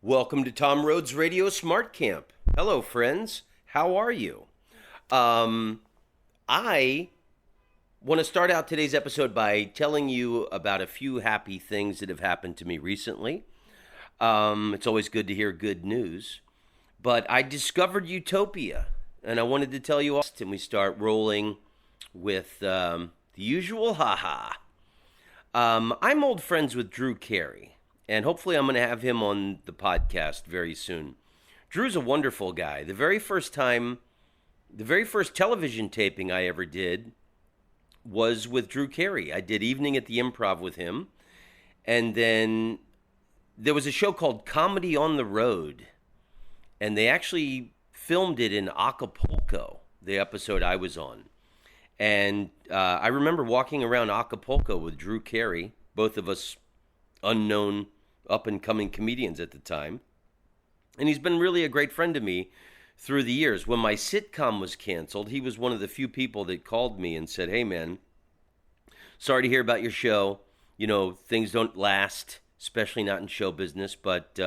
Welcome to Tom Rhodes Radio Smart Camp. Hello, friends. How are you? I want to start out today's episode by telling you about a few happy things that have happened to me recently. It's always good to hear good news. But I discovered Utopia, and I wanted to tell you all. And we start rolling with the usual haha. I'm old friends with Drew Carey. And hopefully I'm going to have him on the podcast very soon. Drew's a wonderful guy. The very first television taping I ever did was with Drew Carey. I did Evening at the Improv with him. And then there was a show called Comedy on the Road. And they actually filmed it in Acapulco, the episode I was on. And I remember walking around Acapulco with Drew Carey, both of us unknown up-and-coming comedians at the time. And he's been really a great friend to me through the years. When my sitcom was canceled, he was one of the few people that called me and said, "Hey, man, sorry to hear about your show. You know, things don't last, especially not in show business, but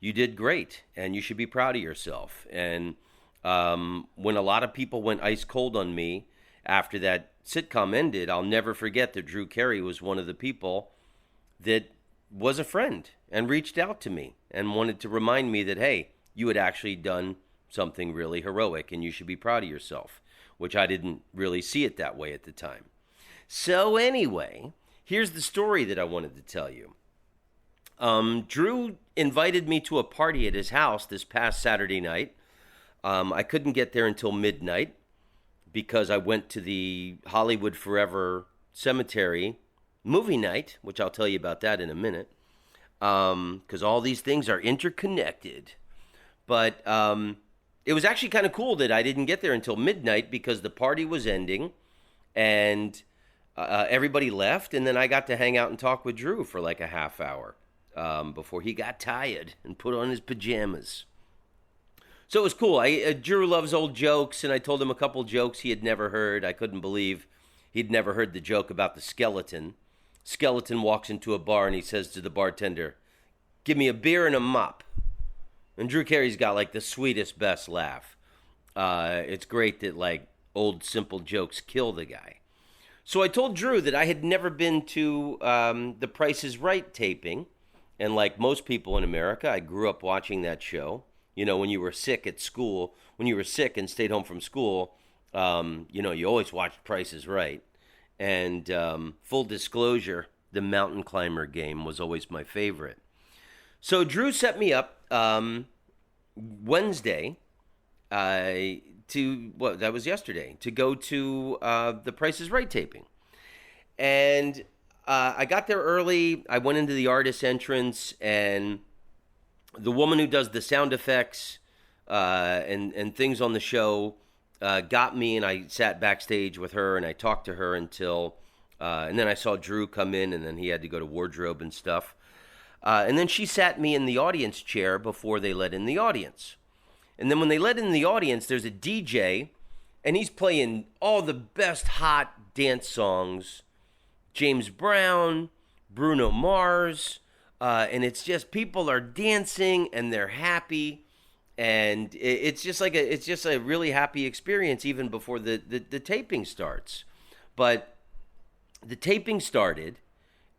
you did great, and you should be proud of yourself." And when a lot of people went ice cold on me after that sitcom ended, I'll never forget that Drew Carey was one of the people that was a friend and reached out to me and wanted to remind me that, hey, you had actually done something really heroic and you should be proud of yourself, which I didn't really see it that way at the time. So anyway, here's the story that I wanted to tell you. Drew invited me to a party at his house this past Saturday night. I couldn't get there until midnight because I went to the Hollywood Forever Cemetery movie night, which I'll tell you about that in a minute, because all these things are interconnected. But it was actually kind of cool that I didn't get there until midnight because the party was ending and everybody left, and then I got to hang out and talk with Drew for like a half hour before he got tired and put on his pajamas. So it was cool. Drew loves old jokes, and I told him a couple jokes he had never heard. I couldn't believe he'd never heard the joke about the skeleton. Skeleton walks into a bar and he says to the bartender, "Give me a beer and a mop." And Drew Carey's got like the sweetest, best laugh. It's great that like old simple jokes kill the guy. So I told Drew that I had never been to The Price is Right taping. And like most people in America, I grew up watching that show. You know, when you were sick at school, when you were sick and stayed home from school, you always watched Price is Right. And full disclosure, the Mountain Climber game was always my favorite. So Drew set me up Wednesday that was yesterday, to go to the Price is Right taping. And I got there early. I went into the artist entrance, and the woman who does the sound effects and things on the show got me, and I sat backstage with her, and I talked to her until, and then I saw Drew come in, and then he had to go to wardrobe and stuff. And then she sat me in the audience chair before they let in the audience. And then when they let in the audience, there's a DJ, and he's playing all the best hot dance songs. James Brown, Bruno Mars, and it's just people are dancing, and they're happy. And it's just a really happy experience even before the taping starts. But the taping started,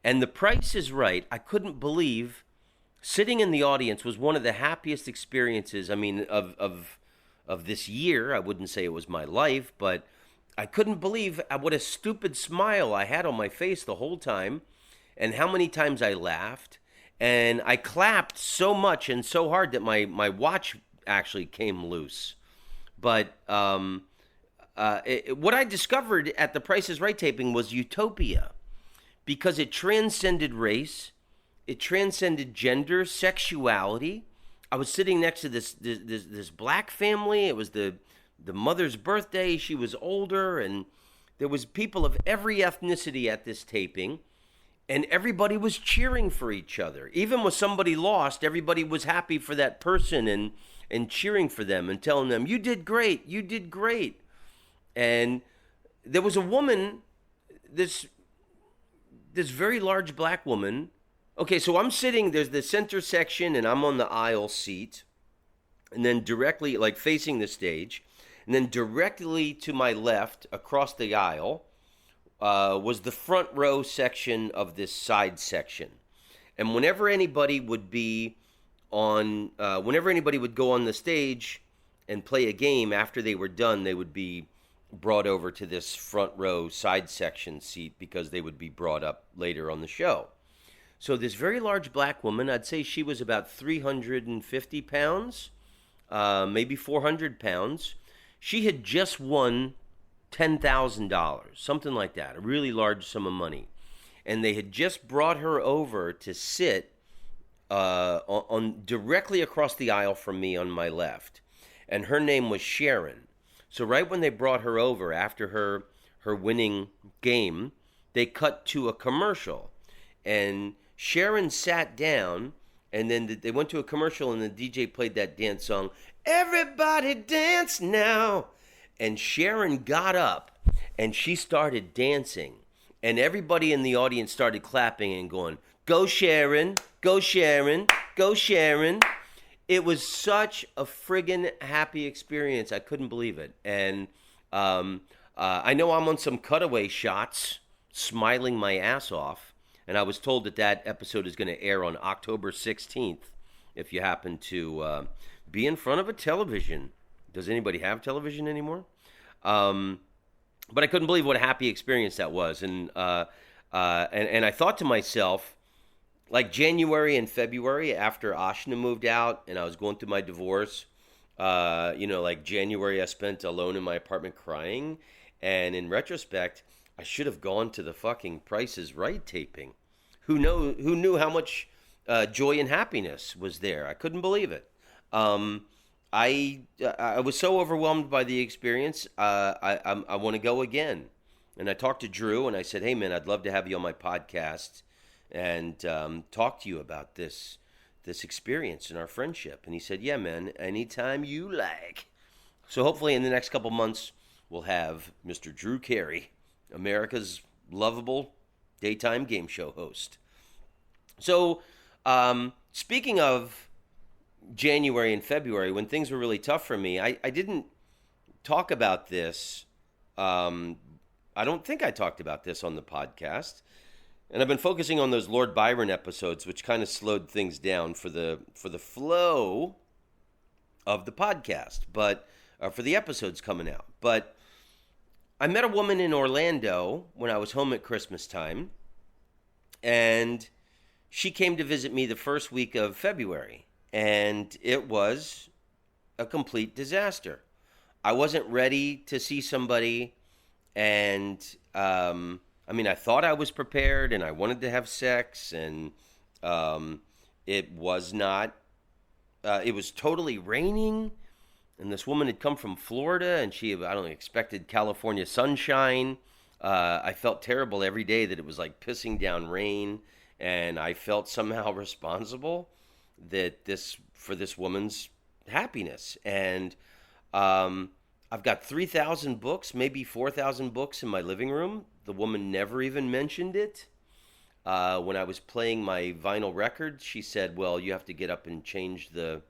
and The Price is Right. I couldn't believe sitting in the audience was one of the happiest experiences, I mean, of this year. I wouldn't say it was my life, but I couldn't believe what a stupid smile I had on my face the whole time, and how many times I laughed. And I clapped so much and so hard that my watch actually came loose. But what I discovered at the Price is Right taping was Utopia, because it transcended race, it transcended gender, sexuality. I was sitting next to this black family. It was the mother's birthday. She was older, and there was people of every ethnicity at this taping, and everybody was cheering for each other. Even when somebody lost, everybody was happy for that person and cheering for them and telling them, "You did great, you did great." And there was a woman, this very large black woman, Okay, so I'm sitting, there's the center section, and I'm on the aisle seat, and then directly, like facing the stage, and then directly to my left, across the aisle, was the front row section of this side section. And whenever anybody would go on the stage and play a game after they were done, they would be brought over to this front row side section seat because they would be brought up later on the show. So this very large black woman, I'd say she was about 350 pounds, maybe 400 pounds. She had just won $10,000, something like that, a really large sum of money. And they had just brought her over to sit on directly across the aisle from me on my left. And her name was Sharon. So right when they brought her over after her winning game, they cut to a commercial. And Sharon sat down, and then they went to a commercial, and the DJ played that dance song, "Everybody Dance Now." And Sharon got up, and she started dancing. And everybody in the audience started clapping and going, "Go Sharon, go Sharon, go Sharon." It was such a friggin' happy experience. I couldn't believe it. And I know I'm on some cutaway shots, smiling my ass off. And I was told that that episode is going to air on October 16th if you happen to be in front of a television. Does anybody have television anymore? But I couldn't believe what a happy experience that was. And I thought to myself, like January and February after Ashna moved out and I was going through my divorce, like January I spent alone in my apartment crying. And in retrospect, I should have gone to the fucking Price is Right taping. Who knew how much joy and happiness was there? I couldn't believe it. I was so overwhelmed by the experience. I want to go again. And I talked to Drew and I said, "Hey man, I'd love to have you on my podcast and talk to you about this experience in our friendship." And he said, "Yeah man, anytime you like." So hopefully in the next couple months we'll have Mr. Drew Carey, America's lovable daytime game show host. So speaking of January and February, when things were really tough for me, I didn't talk about this. I don't think I talked about this on the podcast. And I've been focusing on those Lord Byron episodes, which kind of slowed things down for the flow of the podcast, but for the episodes coming out. But I met a woman in Orlando when I was home at Christmas time, and she came to visit me the first week of February. And it was a complete disaster. I wasn't ready to see somebody, and I thought I was prepared, and I wanted to have sex, and it was not. It was totally raining, and this woman had come from Florida, and expected California sunshine. I felt terrible every day that it was like pissing down rain, and I felt somehow responsible for this woman's happiness. And I've got 3,000 books, maybe 4,000 books in my living room. The woman never even mentioned it. When I was playing my vinyl record, she said, "Well, you have to get up and change the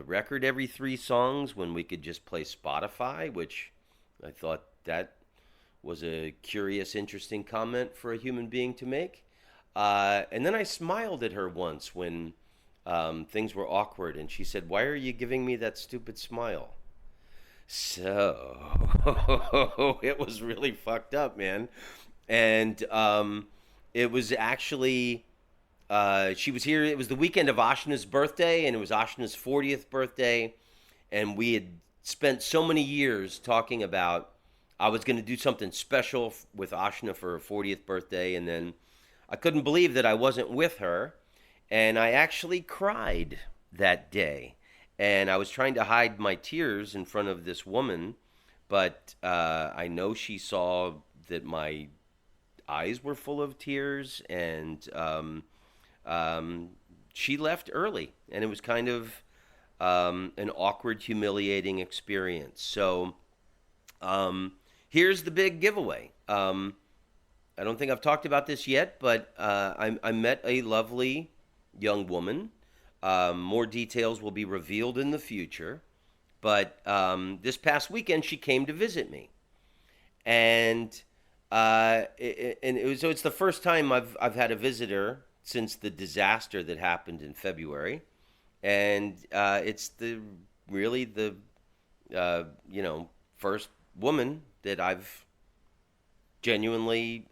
record every 3 songs when we could just play Spotify," which I thought that was a curious, interesting comment for a human being to make. And then I smiled at her once when things were awkward, and she said, "Why are you giving me that stupid smile?" So it was really fucked up, man. And it was actually, she was here. It was the weekend of Ashna's birthday, and it was Ashna's 40th birthday. And we had spent so many years talking about I was going to do something special with Ashna for her 40th birthday, and then I couldn't believe that I wasn't with her, and I actually cried that day. And I was trying to hide my tears in front of this woman, but I know she saw that my eyes were full of tears, and she left early, and it was kind of an awkward, humiliating experience. So here's the big giveaway. I don't think I've talked about this yet, but I met a lovely young woman. More details will be revealed in the future. But this past weekend, she came to visit me, and so it's the first time I've had a visitor since the disaster that happened in February, and it's the first woman that I've genuinely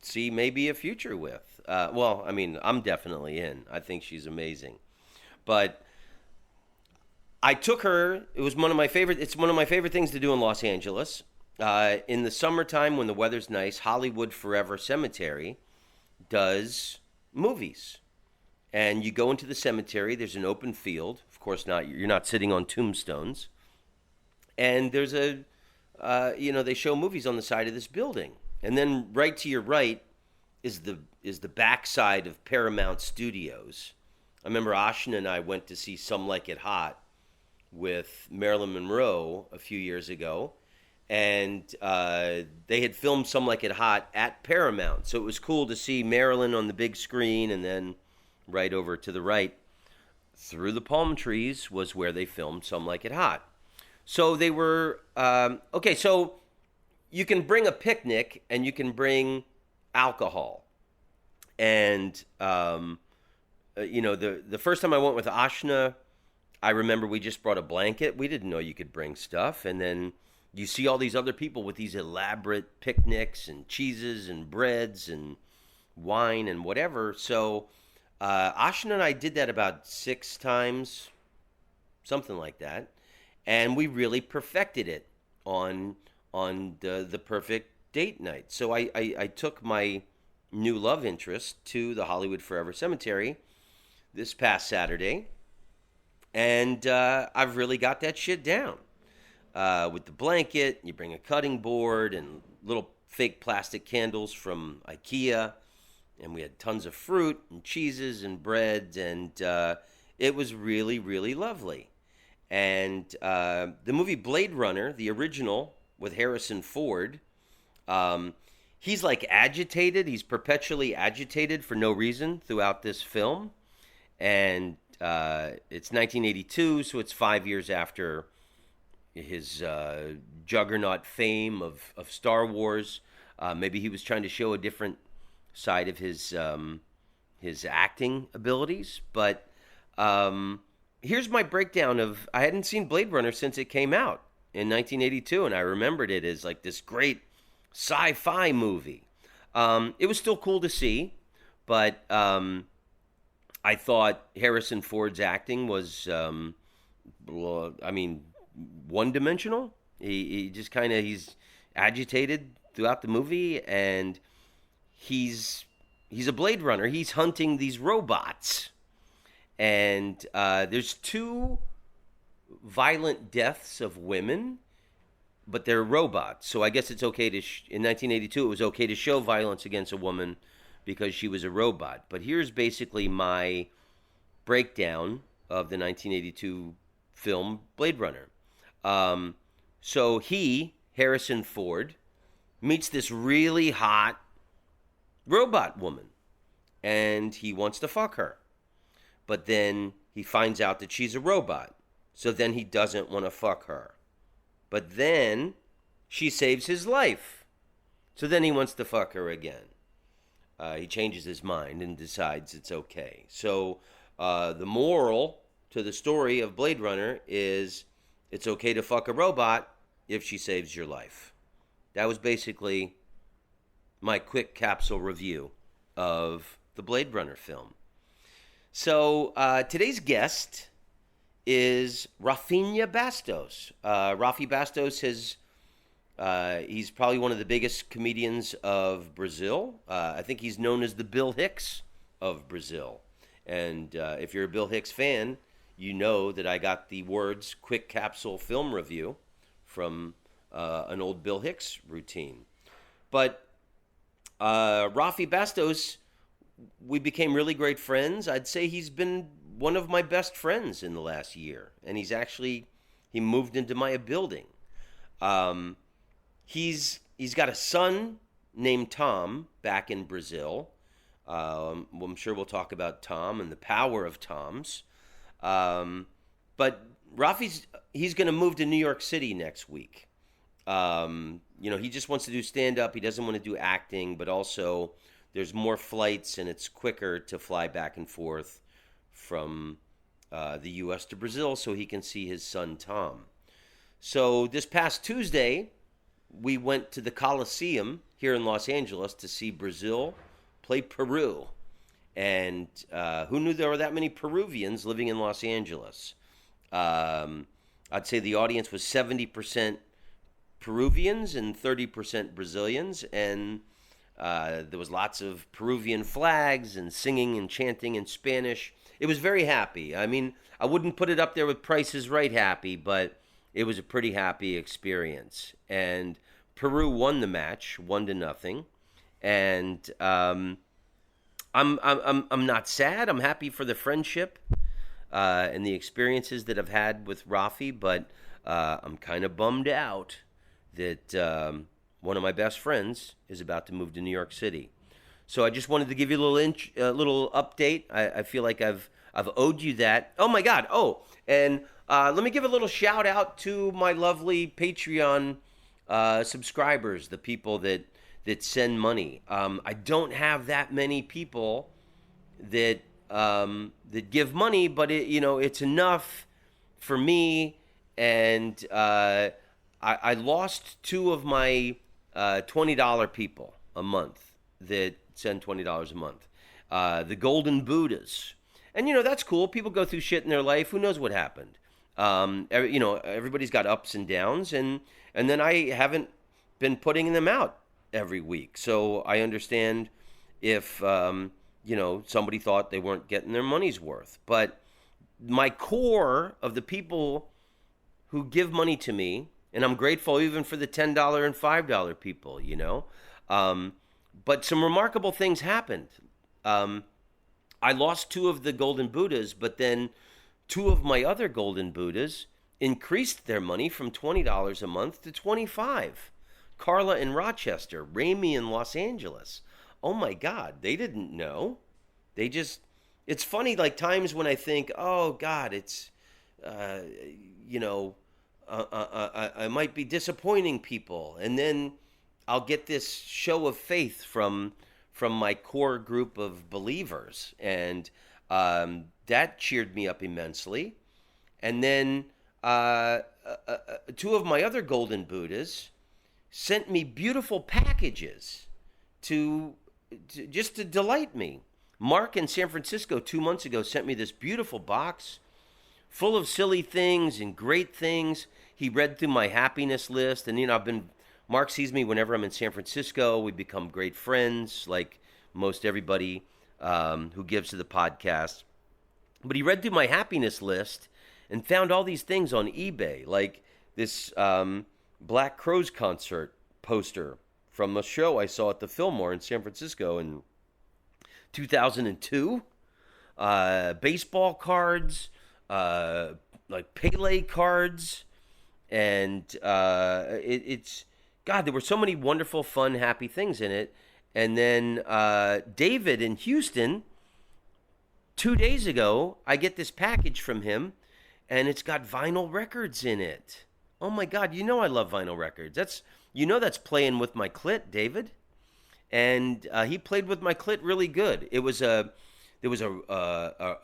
see maybe a future with. Well, I mean, I'm definitely in. I think she's amazing, but I took her. It was one of my favorite. It's one of my favorite things to do in Los Angeles. In the summertime, when the weather's nice, Hollywood Forever Cemetery does movies, and you go into the cemetery. There's an open field. Of course, not you're not sitting on tombstones, and there's they show movies on the side of this building, and then right to your right is the backside of Paramount Studios. I remember Ashna and I went to see Some Like It Hot with Marilyn Monroe a few years ago, and they had filmed Some Like It Hot at Paramount, so it was cool to see Marilyn on the big screen, and then right over to the right, through the palm trees, was where they filmed Some Like It Hot. So they were okay. So you can bring a picnic and you can bring alcohol, and the first time I went with Ashna, I remember we just brought a blanket. We didn't know you could bring stuff. And then you see all these other people with these elaborate picnics and cheeses and breads and wine and whatever. So Ashna and I did that about 6 times, something like that. And we really perfected it on the perfect date night. So I took my new love interest to the Hollywood Forever Cemetery this past Saturday. And I've really got that shit down. With the blanket, you bring a cutting board and little fake plastic candles from IKEA. And we had tons of fruit and cheeses and breads. And it was really, really lovely. And the movie Blade Runner, the original with Harrison Ford, he's like agitated. He's perpetually agitated for no reason throughout this film. And it's 1982, so it's 5 years after his juggernaut fame of Star Wars. Maybe he was trying to show a different side of his acting abilities. But here's my breakdown of, I hadn't seen Blade Runner since it came out in 1982, and I remembered it as like this great sci-fi movie. It was still cool to see, but I thought Harrison Ford's acting was, one-dimensional. He just kind of, he's agitated throughout the movie, and he's a Blade Runner. He's hunting these robots. And there's 2 violent deaths of women, but they're robots. So I guess it's okay to, in 1982, it was okay to show violence against a woman because she was a robot. But here's basically my breakdown of the 1982 film Blade Runner. So Harrison Ford, meets this really hot robot woman, and he wants to fuck her. But then he finds out that she's a robot. So then he doesn't want to fuck her. But then she saves his life. So then he wants to fuck her again. He changes his mind and decides it's okay. So the moral to the story of Blade Runner is it's okay to fuck a robot if she saves your life. That was basically my quick capsule review of the Blade Runner film. So today's guest is Rafinha Bastos. Rafi Bastos he's probably one of the biggest comedians of Brazil. I think he's known as the Bill Hicks of Brazil. And if you're a Bill Hicks fan, you know that I got the words quick capsule film review from an old Bill Hicks routine. But Rafi Bastos, we became really great friends. I'd say he's been one of my best friends in the last year. And he moved into my building. He's got a son named Tom back in Brazil. Well, I'm sure we'll talk about Tom and the power of Toms. But he's going to move to New York City next week. He just wants to do stand up. He doesn't want to do acting, but also there's more flights and it's quicker to fly back and forth from the U.S. to Brazil so he can see his son Tom. So this past Tuesday, we went to the Coliseum here in Los Angeles to see Brazil play Peru. And who knew there were that many Peruvians living in Los Angeles? I'd say the audience was 70% Peruvians and 30% Brazilians. And there was lots of Peruvian flags and singing and chanting in Spanish. It was very happy. I mean, I wouldn't put it up there with Price is Right happy, but it was a pretty happy experience. And Peru won the match, 1-0. And I'm not sad. I'm happy for the friendship and the experiences that I've had with Rafi, but I'm kind of bummed out that one of my best friends is about to move to New York City. So I just wanted to give you a little update. I feel like I've owed you that. Oh my God! Oh, and let me give a little shout out to my lovely Patreon subscribers, the people that send money. I don't have that many people that give money, but it's enough for me. And I lost 2 of my $20 people a month that send $20 a month. The Golden Buddhas. And, that's cool. People go through shit in their life. Who knows what happened? Everybody's got ups and downs. And then I haven't been putting them out every week. So I understand if, somebody thought they weren't getting their money's worth. But my core of the people who give money to me, and I'm grateful even for the $10 and $5 people, but some remarkable things happened. I lost 2 of the Golden Buddhas, but then 2 of my other Golden Buddhas increased their money from $20 a month to $25. Carla in Rochester, Ramey in Los Angeles. Oh my God, they didn't know. It's funny, like times when I think, oh God, it's, I might be disappointing people. And then I'll get this show of faith from my core group of believers. And that cheered me up immensely. And then 2 of my other Golden Buddhas sent me beautiful packages to delight me. Mark in San Francisco 2 months ago sent me this beautiful box full of silly things and great things. He read through my happiness list, and Mark sees me whenever I'm in San Francisco. We become great friends, like most everybody who gives to the podcast. But he read through my happiness list and found all these things on eBay, like this Black Crowes concert poster from a show I saw at the Fillmore in San Francisco in 2002. Baseball cards, like Pele cards, and it's God. There were so many wonderful, fun, happy things in it. And then David in Houston, 2 days ago, I get this package from him, and it's got vinyl records in it. Oh my God, I love vinyl records. That's playing with my clit, David. And he played with my clit really good. There was a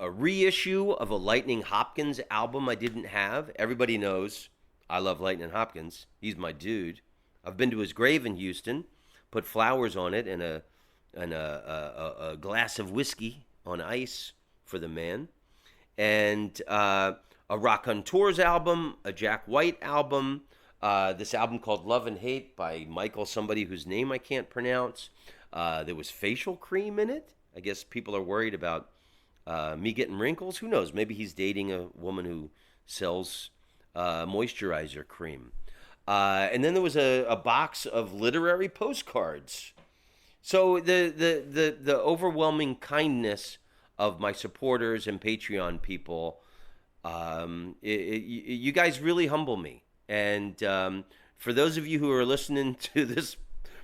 reissue of a Lightning Hopkins album I didn't have. Everybody knows I love Lightning Hopkins. He's my dude. I've been to his grave in Houston, put flowers on it and a glass of whiskey on ice for the man. And a Rock on Tours album, a Jack White album, this album called Love and Hate by Michael, somebody whose name I can't pronounce. There was facial cream in it. I guess people are worried about me getting wrinkles. Who knows? Maybe he's dating a woman who sells moisturizer cream. And then there was a box of literary postcards. So the overwhelming kindness of my supporters and Patreon people, you guys really humble me. And for those of you who are listening to this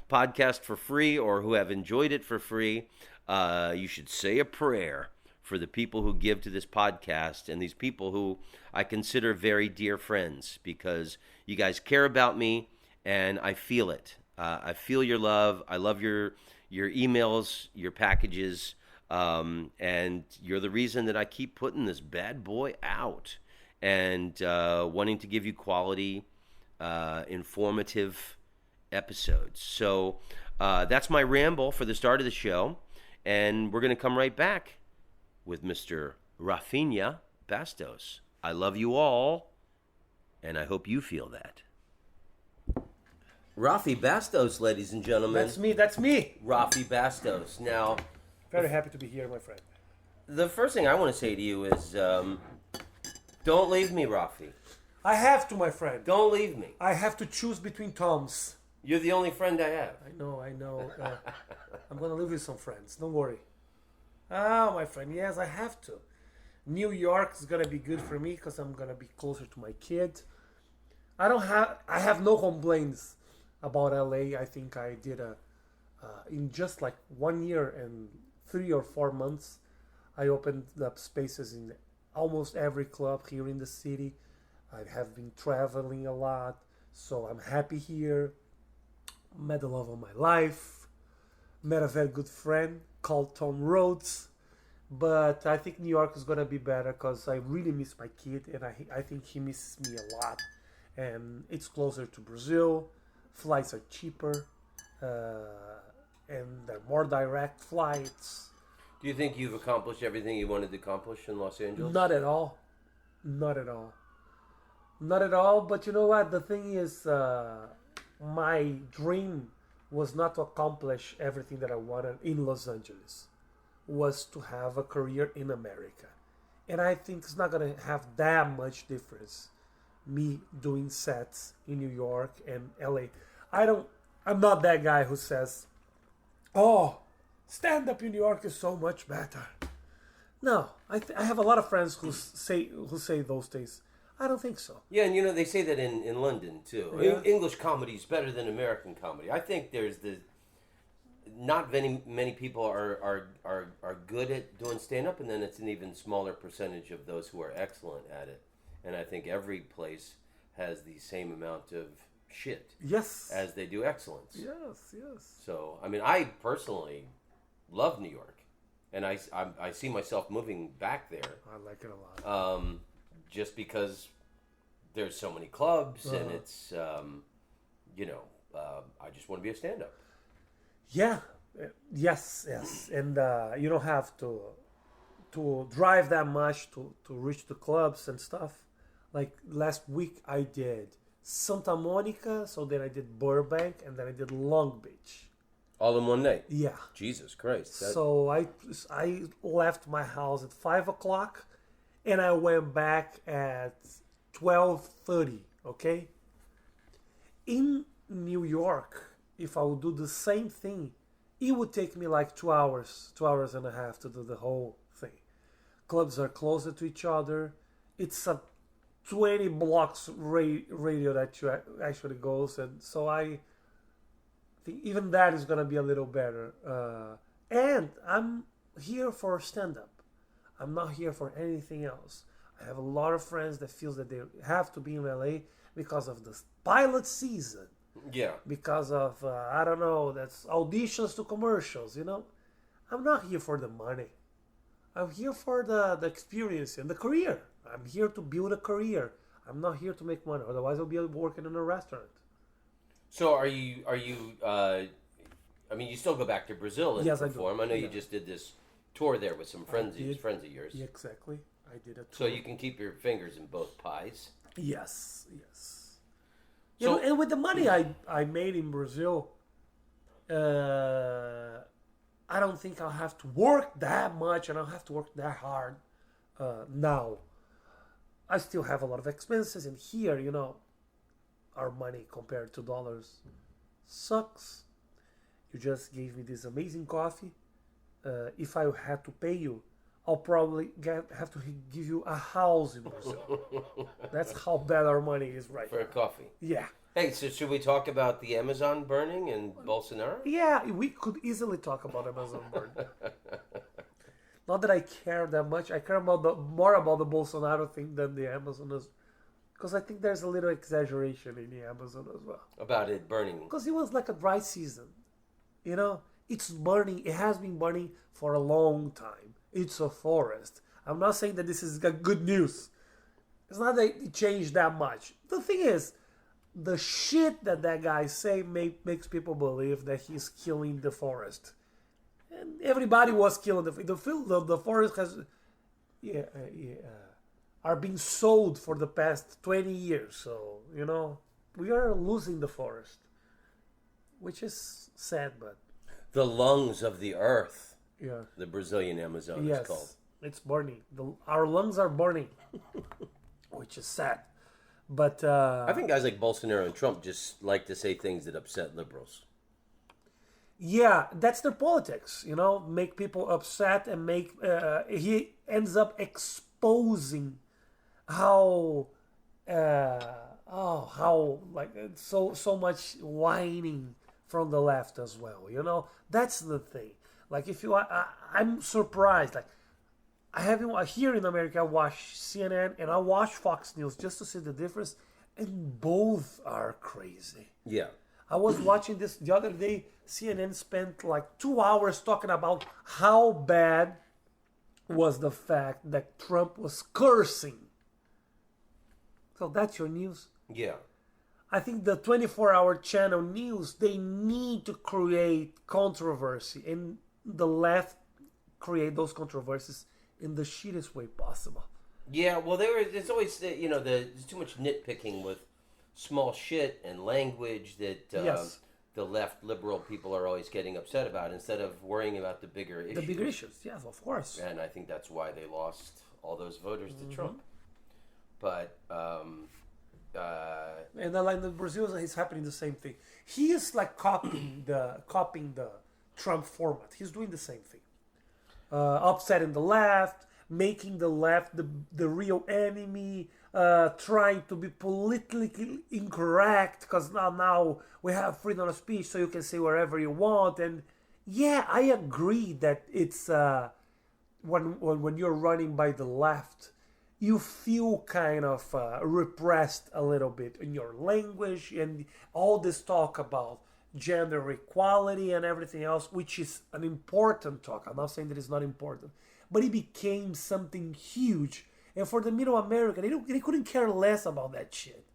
podcast for free or who have enjoyed it for free, you should say a prayer for the people who give to this podcast and these people who I consider very dear friends, because you guys care about me and I feel it. I feel your love. I love your emails, your packages, and you're the reason that I keep putting this bad boy out and wanting to give you quality, informative episodes. So that's my ramble for the start of the show, and we're going to come right back with Mr. Rafinha Bastos. I love you all, and I hope you feel that. Rafi Bastos, ladies and gentlemen. That's me. Rafi Bastos. Now, Very happy to be here, my friend. the first thing I want to say to you is don't leave me, Rafi. I have to, my friend. Don't leave me. I have to choose between Toms. You're the only friend I have. I know. I'm going to live with some friends. Don't worry. Ah, my friend, yes, I have to. New York is going to be good for me because I'm going to be closer to my kid. I have no complaints about LA. I think I did in just like 1 year and 3 or 4 months, I opened up spaces in almost every club here in the city. I have been traveling a lot, so I'm happy here. Met the love of my life. Met a very good friend called Tom Rhodes. But I think New York is going to be better because I really miss my kid, and I think he misses me a lot. And it's closer to Brazil. Flights are cheaper, and they're more direct flights. Do you think you've accomplished everything you wanted to accomplish in Los Angeles? Not at all. Not at all. Not at all. But you know what? The thing is, my dream was not to accomplish everything that I wanted in Los Angeles. Was to have a career in America. And I think it's not going to have that much difference. Me doing sets in New York and LA. I'm not that guy who says, oh, stand up in New York is so much better. No, I have a lot of friends who say those things. I don't think so. Yeah, and they say that in London too. Yeah. English comedy is better than American comedy. I think there's not many people are good at doing stand up, and then it's an even smaller percentage of those who are excellent at it. And I think every place has the same amount of shit. Yes. As they do excellence. Yes. So, I mean, I personally love New York, and I see myself moving back there. I like it a lot. Just because there's so many clubs, and it's, I just want to be a stand-up. Yeah. Yes. And you don't have to drive that much to reach the clubs and stuff. Like last week I did Santa Monica, so then I did Burbank, and then I did Long Beach. All in one night? Yeah. Jesus Christ. So I left my house at 5 o'clock, and I went back at 12:30, okay? In New York, if I would do the same thing, it would take me like 2 hours and a half to do the whole thing. Clubs are closer to each other. It's a 20 blocks radio that you actually goes, and so I think even that is going to be a little better. And I'm here for stand-up. I'm not here for anything else. I have a lot of friends that feels that they have to be in LA because of the pilot season. Yeah. Because of, I don't know, that's auditions to commercials, I'm not here for the money. I'm here for the experience and the career. I'm here to build a career. I'm not here to make money. Otherwise, I'll be working in a restaurant. So are you? I mean, you still go back to Brazil and Yes, perform. I know you Yeah. just did this tour there with some friends of yours. Yeah, exactly. I did it. So you can keep your fingers in both pies. Yes. So, and with the money I made in Brazil, I don't think I'll have to work that much, and I'll have to work that hard now. I still have a lot of expenses, and here, our money compared to dollars sucks. You just gave me this amazing coffee. If I had to pay you, I'll probably have to give you a house in Brazil. That's how bad our money is right for now. a coffee. Yeah. Hey, so should we talk about the Amazon burning and Bolsonaro? Yeah, we could easily talk about Amazon burn. Not that I care that much. I care about the more about the Bolsonaro thing than the Amazon is, because I think there's a little exaggeration in the Amazon as well. About it burning. Because it was like a dry season, you know. It's burning. It has been burning for a long time. It's a forest. I'm not saying that this is good news. It's not that it changed that much. The thing is, the shit that guy say makes people believe that he's killing the forest. And everybody was killing the forest has yeah, are being sold for the past 20 years. So we are losing the forest, which is sad, but The lungs of the earth. yeah, The Brazilian Amazon yes, is called. it's burning. Our lungs are burning, which is sad. But I think guys like Bolsonaro and Trump just like to say things that upset liberals. yeah, that's their politics. Make people upset and make. He ends up exposing how. How like so much whining from the left as well. That's the thing. Like if you, I'm surprised. Like I haven't here in America. I watch CNN and I watch Fox News just to see the difference, and both are crazy. Yeah. I was watching this the other day. CNN spent like 2 hours talking about how bad was the fact that Trump was cursing. So that's your news. Yeah. I think the 24-hour channel news, they need to create controversy, and the left create those controversies in the shittiest way possible. Yeah, well, there's always, there's too much nitpicking with small shit and language that Yes. the left liberal people are always getting upset about instead of worrying about the bigger issues. The bigger issues, yes, of course. And I think that's why they lost all those voters to Trump. But, And then like in Brazil, is happening the same thing. He is like copying the Trump format. He's doing the same thing, upsetting the left, making the left the real enemy, trying to be politically incorrect because now we have freedom of speech, so you can say wherever you want. And yeah, I agree that it's when you're running by the left, you feel kind of repressed a little bit in your language and all this talk about gender equality and everything else, which is an important talk. I'm not saying that it's not important, but it became something huge. And for the Middle America, they couldn't care less about that shit.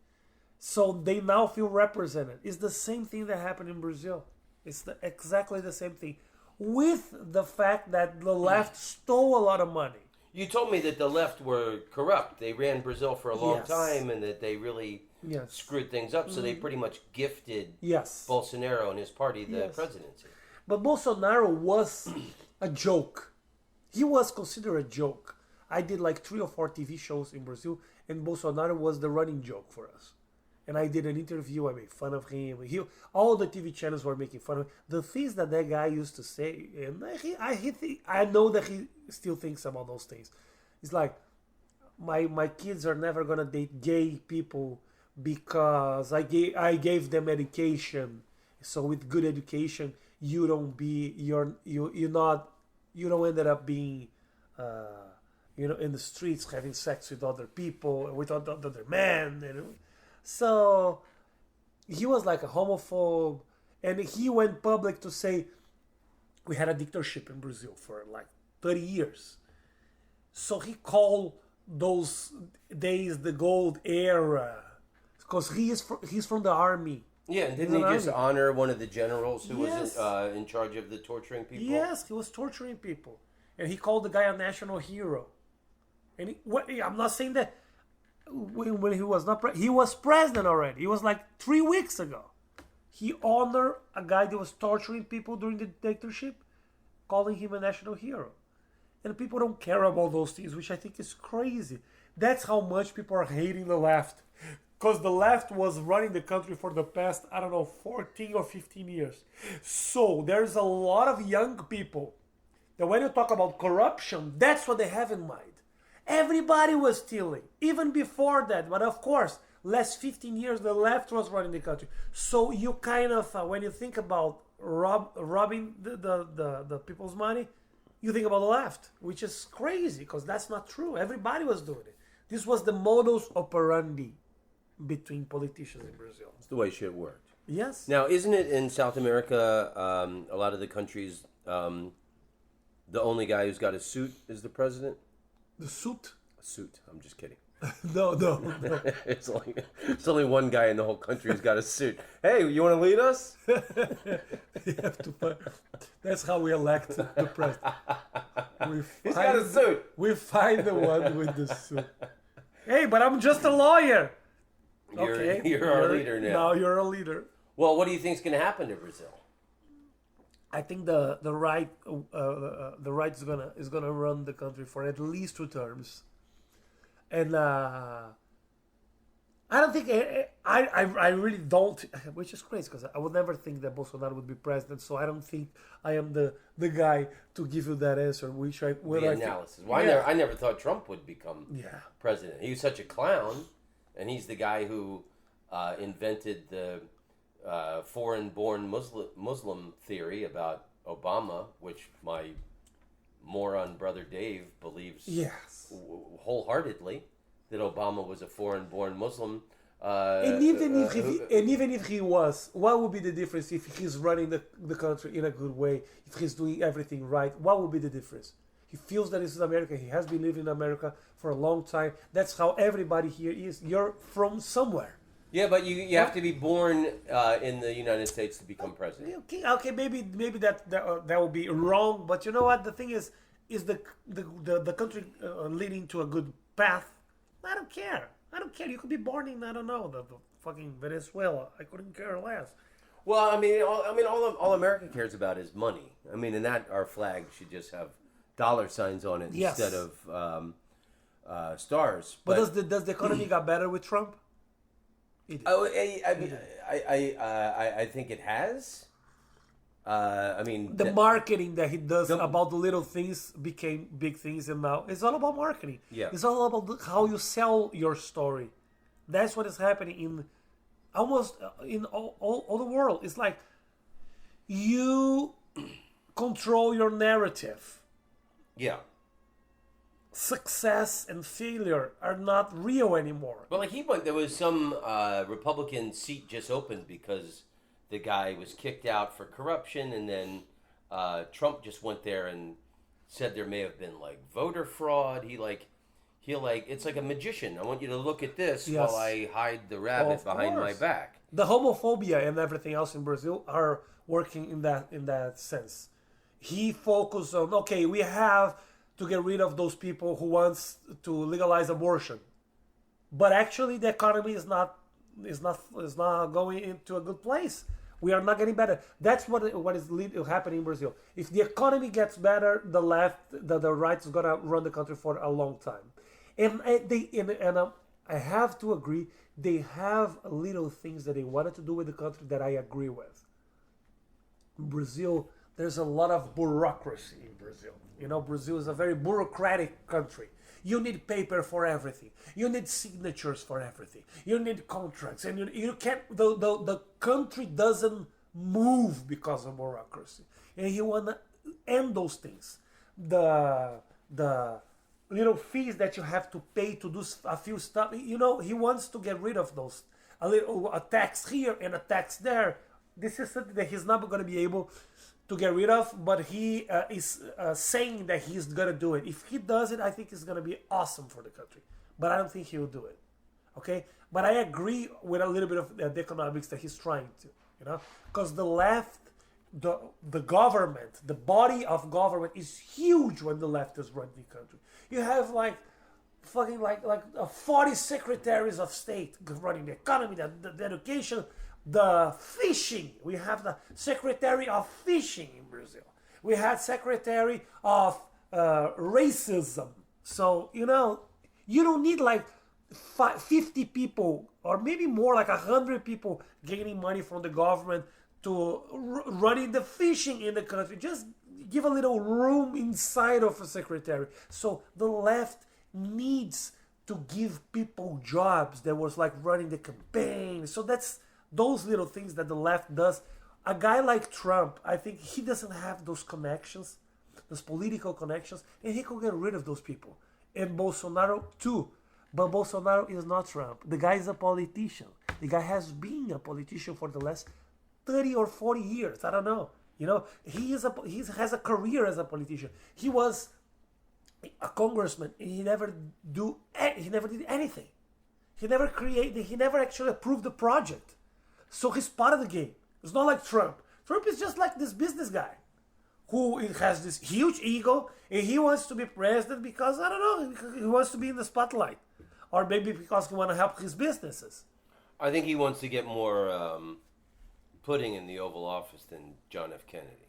So they now feel represented. It's the same thing that happened in Brazil. It's exactly the same thing, with the fact that the left stole a lot of money. you told me that the left were corrupt. They ran Brazil for a long Yes. time and that they really Yes. screwed things up. So they pretty much gifted Yes. Bolsonaro and his party the Yes. presidency. But Bolsonaro was a joke. He was considered a joke. I did like 3 or 4 TV shows in Brazil, and Bolsonaro was the running joke for us. And I did an interview. I made fun of him. All the TV channels were making fun of him. The things that guy used to say, and I know that he still thinks about those things. It's like, my kids are never gonna date gay people because I gave them education. So with good education, you don't ended up being in the streets having sex with other people, with other men. So he was like a homophobe, and he went public to say we had a dictatorship in Brazil for like 30 years. So he called those days the gold era because he's from the army. Yeah, and didn't He's he an just army. honor one of the generals who Yes. was in charge of the torturing people? Yes, he was torturing people, and he called the guy a national hero. And I'm not saying that when he was not he was president already. It was like 3 weeks ago. He honored a guy that was torturing people during the dictatorship, calling him a national hero. And people don't care about those things, which I think is crazy. That's how much people are hating the left. Because the left was running the country for the past, 14 or 15 years. So there's a lot of young people that when you talk about corruption, that's what they have in mind. Everybody was stealing, even before that. But of course, last 15 years the left was running the country. So you kind of when you think about robbing the people's money, you think about the left, which is crazy because that's not true. Everybody was doing it. This was the modus operandi between politicians in Brazil. It's the way shit worked. Yes. Now, isn't it in South America, a lot of the countries, the only guy who's got a suit is the president? The suit? A suit. I'm just kidding. No. It's only one guy in the whole country who's got a suit. Hey, you want to lead us? You have to. That's how we elect the president. He's got a suit. We find the one with the suit. Hey, but I'm just a lawyer. You're our leader now. Now you're a leader. Well, what do you think is going to happen to Brazil? I think the right is gonna run the country for at least 2 terms, and I don't think I really don't, which is crazy because I would never think that Bolsonaro would be president. So I don't think I am the guy to give you that answer. Which I will the analysis. Well, I never thought Trump would become president. He was such a clown, and he's the guy who invented the foreign-born Muslim theory about Obama, which my moron brother Dave believes wholeheartedly that Obama was a foreign-born Muslim. And even if he was, what would be the difference if he's running the country in a good way? If he's doing everything right, what would be the difference? He feels that this is America. He has been living in America for a long time. That's how everybody here is. You're from somewhere. Yeah, but you have to be born in the United States to become president. Okay, maybe that would be wrong, but you know what? The thing is the country leading to a good path? I don't care. You could be born in the fucking Venezuela. I couldn't care less. Well, all America cares about is money. I mean, and that our flag should just have dollar signs on it instead of stars. But does the economy got better with Trump? I think it has. The marketing that he does about the little things became big things, and now it's all about marketing. Yeah, it's all about how you sell your story. That's what is happening in almost in all the world. It's like you control your narrative. Yeah. Success and failure are not real anymore. Well, there was some Republican seat just opened because the guy was kicked out for corruption, and then Trump just went there and said there may have been voter fraud. He it's like a magician. I want you to look at this while I hide the rabbit behind my back. The homophobia and everything else in Brazil are working in that sense. He focused on we have to get rid of those people who wants to legalize abortion, but actually the economy is not going into a good place. We are not getting better. That's what is happening in Brazil. If the economy gets better, the right is gonna run the country for a long time, and I have to agree. They have little things that they wanted to do with the country that I agree with. In Brazil, there's a lot of bureaucracy in Brazil. Brazil is a very bureaucratic country. You need paper for everything. You need signatures for everything. You need contracts, and you can't. The country doesn't move because of bureaucracy, and he wanna end those things. The little fees that you have to pay to do a few stuff. He wants to get rid of those. A tax here and a tax there. This is something that he's not going to be able to get rid of, but he is saying that he's gonna do it. If he does it, I think it's gonna be awesome for the country. But I don't think he will do it. Okay? But I agree with a little bit of the economics that he's trying to, because the left, the government, the body of government is huge when the left is running the country. You have 40 secretaries of state running the economy, the education, the fishing. We have the Secretary of Fishing in Brazil. We had Secretary of Racism. So, you don't need 50 people or maybe more, 100 people gaining money from the government to running the fishing in the country. Just give a little room inside of a secretary. So the left needs to give people jobs that was like running the campaign. So that's those little things that the left does. A guy like Trump, I think he doesn't have those connections, those political connections, and he could get rid of those people. And Bolsonaro too. But Bolsonaro is not Trump. The guy is a politician. The guy has been a politician for the last 30 or 40 years. I don't know. You know, he has a career as a politician. He was a congressman and he never did anything. He never actually approved the project. So he's part of the game. It's not like Trump. Trump is just like this business guy who has this huge ego and he wants to be president because, I don't know, he wants to be in the spotlight. Or maybe because he wants to help his businesses. I think he wants to get more pudding in the Oval Office than John F. Kennedy.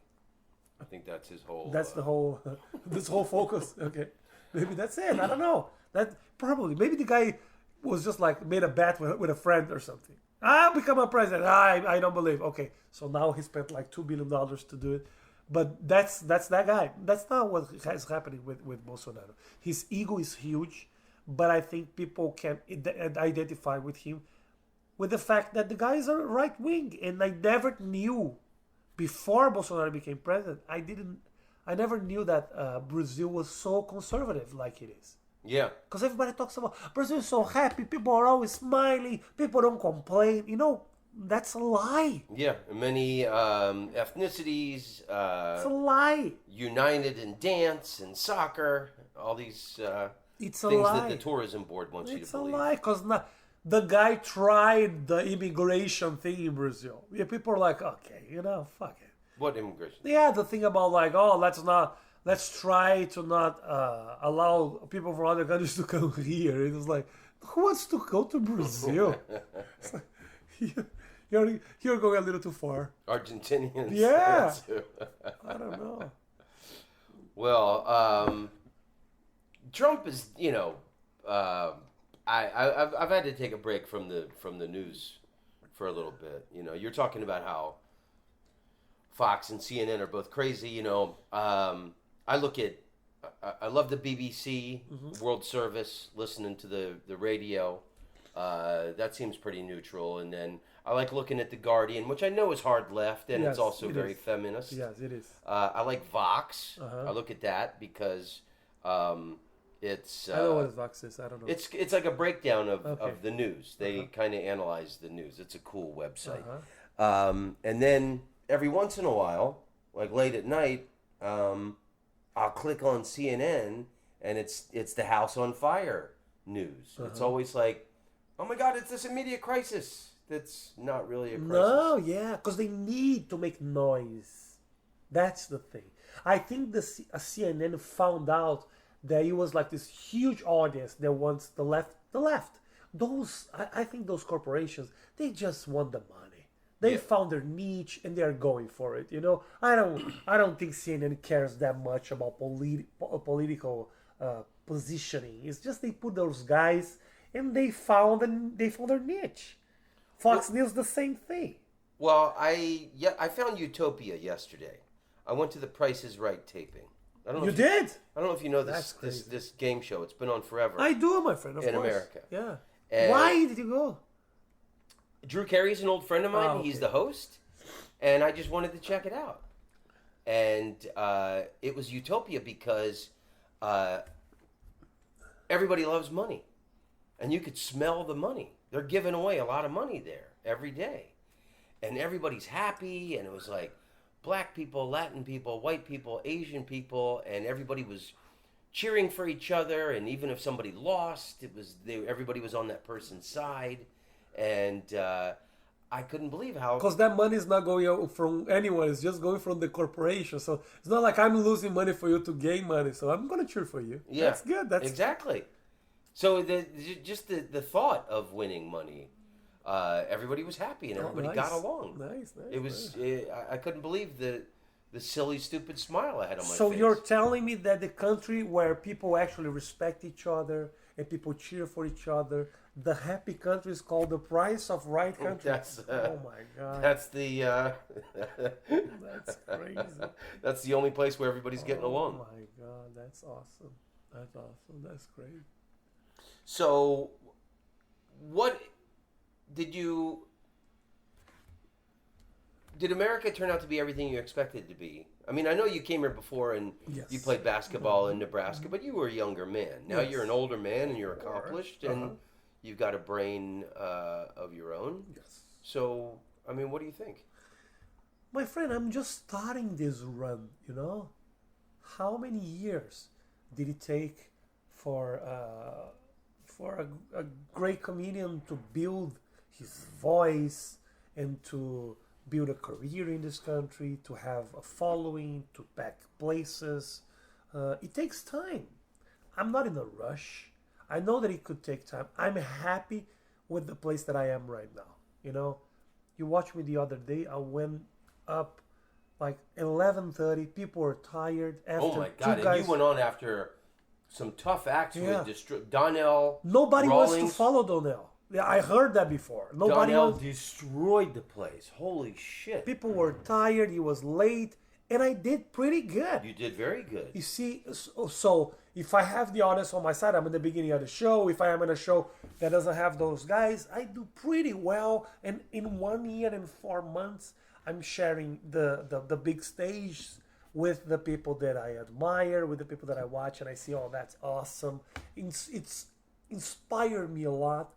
I think that's his whole... That's the whole... this whole focus. Okay. Maybe that's it. I don't know. That probably. Maybe the guy was just like made a bet with a friend or something. I'll become a president. I don't believe. Okay. So now he spent like $2 billion to do it. But that's that guy. That's not what is happening with Bolsonaro. His ego is huge. But I think people can identify with him with the fact that the guy is a right wing. And I never knew, before Bolsonaro became president, I never knew that Brazil was so conservative like it is. Yeah. Because everybody talks about Brazil is so happy, people are always smiling, people don't complain. You know, that's a lie. Yeah, many ethnicities. It's a lie. United in dance and soccer. All these it's a things lie. that the tourism board wants you to believe. It's a lie, because the guy tried the immigration thing in Brazil. Yeah, people are like, okay, you know, fuck it. What immigration? Yeah, the thing about like, oh, let's try to not allow people from other countries to come here. It was like, who wants to go to Brazil? It's like, you're going a little too far. Argentinians. Yeah. I don't know. Well, Trump is, you know, I've had to take a break from the news for a little bit. You know, you're talking about how Fox and CNN are both crazy. You know, I love the BBC World Service, listening to the radio. That seems pretty neutral. And then I like looking at the Guardian, which I know is hard left, and Yes, it's also it very is. feminist. Yes, it is. I like Vox. Uh-huh. I look at that because it's. I know what Vox is. I don't know. It's like a breakdown of Okay. the news. They kind of analyze the news. It's a cool website. And then every once in a while, like late at night, I'll click on CNN and it's the house on fire news. It's always like, oh my God, it's this immediate crisis. That's not really a crisis. No, yeah, because they need to make noise. That's the thing. I think CNN found out that it was like this huge audience that wants the left. I think those corporations, they just want the money. They found their niche and they're going for it. You know, I don't think CNN cares that much about political positioning. It's just they put those guys and they found their niche. Fox News the same thing. Well, I found Utopia yesterday. I went to the Price is Right taping. I don't know. Did? I don't know if you know That's this game show. It's been on forever. I do, my friend. Of in course. America. Yeah. And Why did you go? Drew Carey's an old friend of mine. Oh, okay. He's the host, and I just wanted to check it out. And it was Utopia because everybody loves money, and you could smell the money. They're giving away a lot of money there every day, and everybody's happy. And it was like black people, Latin people, white people, Asian people, and everybody was cheering for each other. And even if somebody lost, everybody was on that person's side. And I couldn't believe how... Because that money is not going out from anyone. It's just going from the corporation. So it's not like I'm losing money for you to gain money. So I'm going to cheer for you. Yeah, that's good. That's exactly. So the thought of winning money, everybody was happy and everybody got along. Nice. It was I couldn't believe the silly, stupid smile I had on my face. So you're telling me that the country where people actually respect each other and people cheer for each other, the happy country is called the Price of Right country? Oh my God. That's the... That's crazy. That's the only place where everybody's getting along. Oh my God, that's awesome. That's great. So, what did you did America turn out to be everything you expected it to be? I mean, I know you came here before and you Yes. played basketball in Nebraska, but you were a younger man. Now you're an Yes. older man and you're Or, accomplished and you've got a brain of your own. yes. So, I mean, what do you think? My friend, I'm just starting this run, you know? How many years did it take for a great comedian to build his voice and to build a career in this country, to have a following, to pack places? It takes time. I'm not in a rush. I know that it could take time. I'm happy with the place that I am right now. You know, you watched me the other day. I went up like 11:30. People were tired Oh after my two God! And you guys. went on after some tough acts Yeah. with Donnell Nobody wants to Rawlings. follow Donnell. Yeah, I heard that before. Nobody Donnell wants. destroyed the place. Holy shit! People were tired. He was late, and I did pretty good. You did very good. You see, so if I have the audience on my side, I'm in the beginning of the show. If I am in a show that doesn't have those guys, I do pretty well. And in 1 year and 4 months, I'm sharing the big stage with the people that I admire, with the people that I watch, and I see, oh, that's awesome. It's inspired me a lot.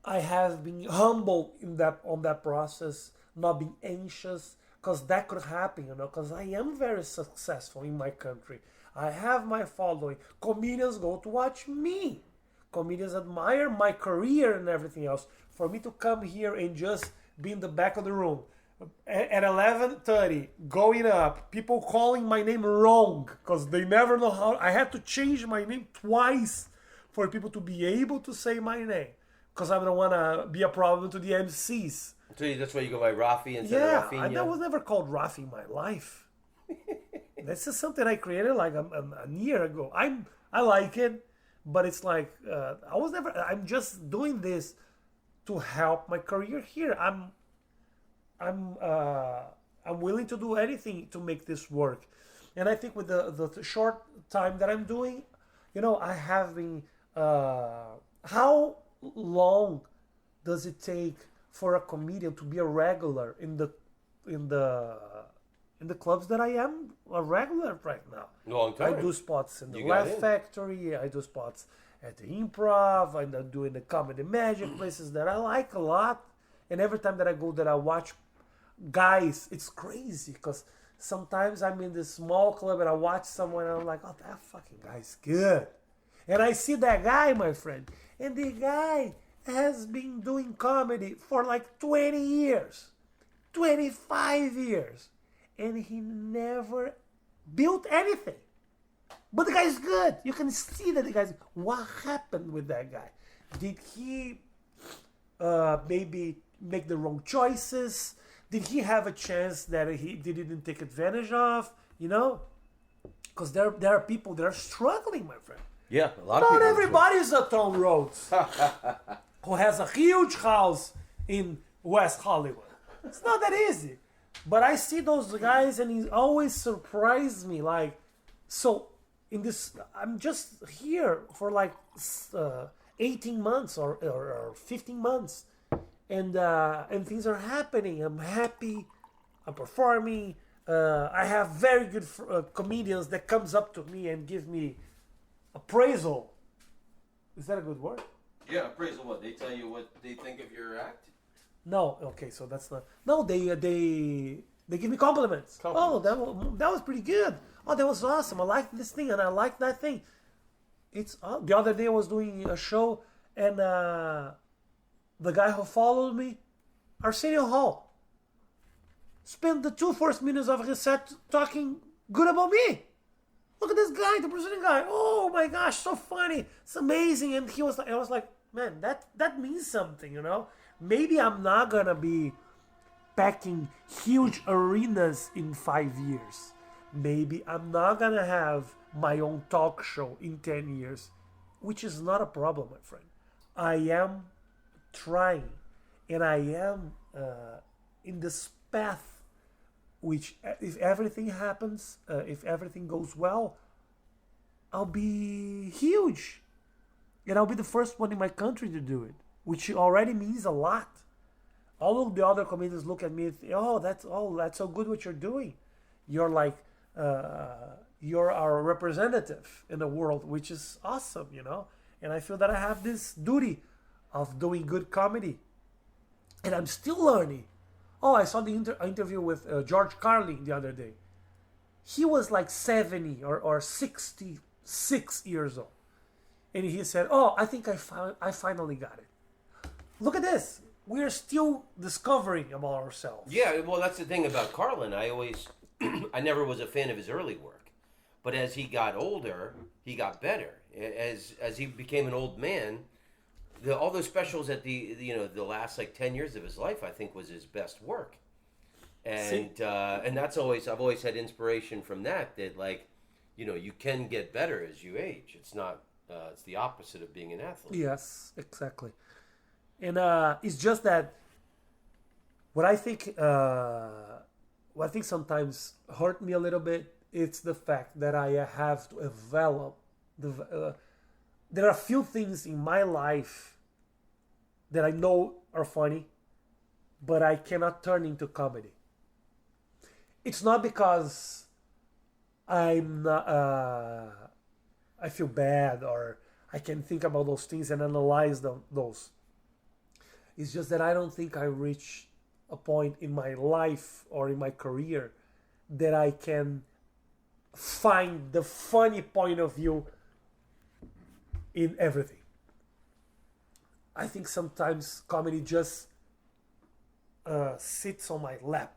I have been humble in that on that process, not being anxious, because that could happen, you know. Because I am very successful in my country. I have my following. Comedians go to watch me. Comedians admire my career and everything else. For me to come here and just be in the back of the room at 11:30, going up, people calling my name wrong because they never know how. I had to change my name twice for people to be able to say my name because I don't want to be a problem to the MCs. So that's why you go by Rafi instead Yeah, of Rafinha. I was never called Rafi in my life. This is something I created like a year ago. I like it, but it's like I was never. I'm just doing this to help my career here. I'm willing to do anything to make this work, and I think with the short time that I'm doing, you know, I have been. How long does it take for a comedian to be a regular in the in the clubs that I am a regular right now? Long time. I do spots in the You got Laugh in. Factory. I do spots at the Improv. I'm doing the Comedy Magic places that I like a lot. And every time that I go, that I watch guys, it's crazy because sometimes I'm in this small club and I watch someone and I'm like, oh, that fucking guy's good. And I see that guy, my friend, and the guy has been doing comedy for like 20 years, 25 years, and he never built anything. But the guy's good. You can see that the guy's. What happened with that guy? Did he maybe make the wrong choices? Did he have a chance that he didn't take advantage of? You know, because there are people that are struggling, my friend. Yeah, a lot of Not people. everybody's a Tom Rhodes who has a huge house in West Hollywood. It's not that easy. But I see those guys and he always surprised me. Like, so in this, I'm just here for like 18 months or 15 months. And things are happening. I'm happy. I'm performing. I have very good comedians that comes up to me and give me appraisal. Is that a good word? Yeah, appraisal. What they tell you what they think of your act. No. Okay, so that's not. No, they give me compliments. Oh, that was pretty good. Oh, that was awesome. I like this thing and I like that thing. It's the other day I was doing a show and the guy who followed me, Arsenio Hall, spent the first 2 minutes of his set talking good about me. Look at this guy, the Brazilian guy. Oh my gosh, so funny. It's amazing. And I was like, man, that means something, you know? Maybe I'm not gonna be packing huge arenas in 5 years. Maybe I'm not gonna have my own talk show in 10 years, which is not a problem, my friend. I am trying, and I am in this path which if everything happens, if everything goes well, I'll be huge. and I'll be the first one in my country to do it, which already means a lot. All of the other comedians look at me and think, oh, that's so good what you're doing. You're like, you're our representative in the world, which is awesome, you know. And I feel that I have this duty of doing good comedy, and I'm still learning. Oh, I saw the interview with George Carlin the other day. He was like 70 or 66 years old, and he said, "Oh, I think I finally got it." Look at this. We're still discovering about ourselves. Yeah, well, that's the thing about Carlin. I never was a fan of his early work, but as he got older, he got better. As he became an old man, all those specials at the last like 10 years of his life, I think, was his best work. And that's I've always had inspiration from that. That like, you can get better as you age. It's not. It's the opposite of being an athlete. Yes, exactly. And it's just that what I think sometimes hurt me a little bit. It's the fact that I have to develop there are a few things in my life that I know are funny, but I cannot turn into comedy. It's not because I'm not, I feel bad or I can think about those things and analyze those. It's just that I don't think I reached a point in my life or in my career that I can find the funny point of view in everything. I think sometimes comedy just sits on my lap.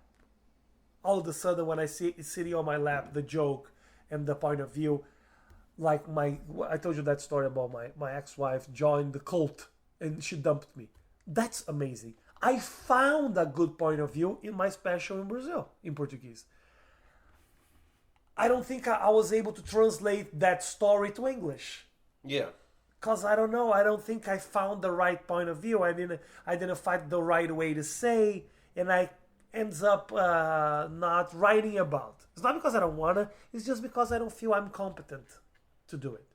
All of a sudden, when I see it sitting on my lap, the joke and the point of view, like I told you that story about my ex-wife joined the cult and she dumped me. That's amazing. I found a good point of view in my special in Brazil, in Portuguese. I don't think I was able to translate that story to English. Yeah. Because I don't know. I don't think I found the right point of view. I didn't identify the right way to say, and I ends up not writing about. It's not because I don't want to. It's just because I don't feel I'm competent to do it.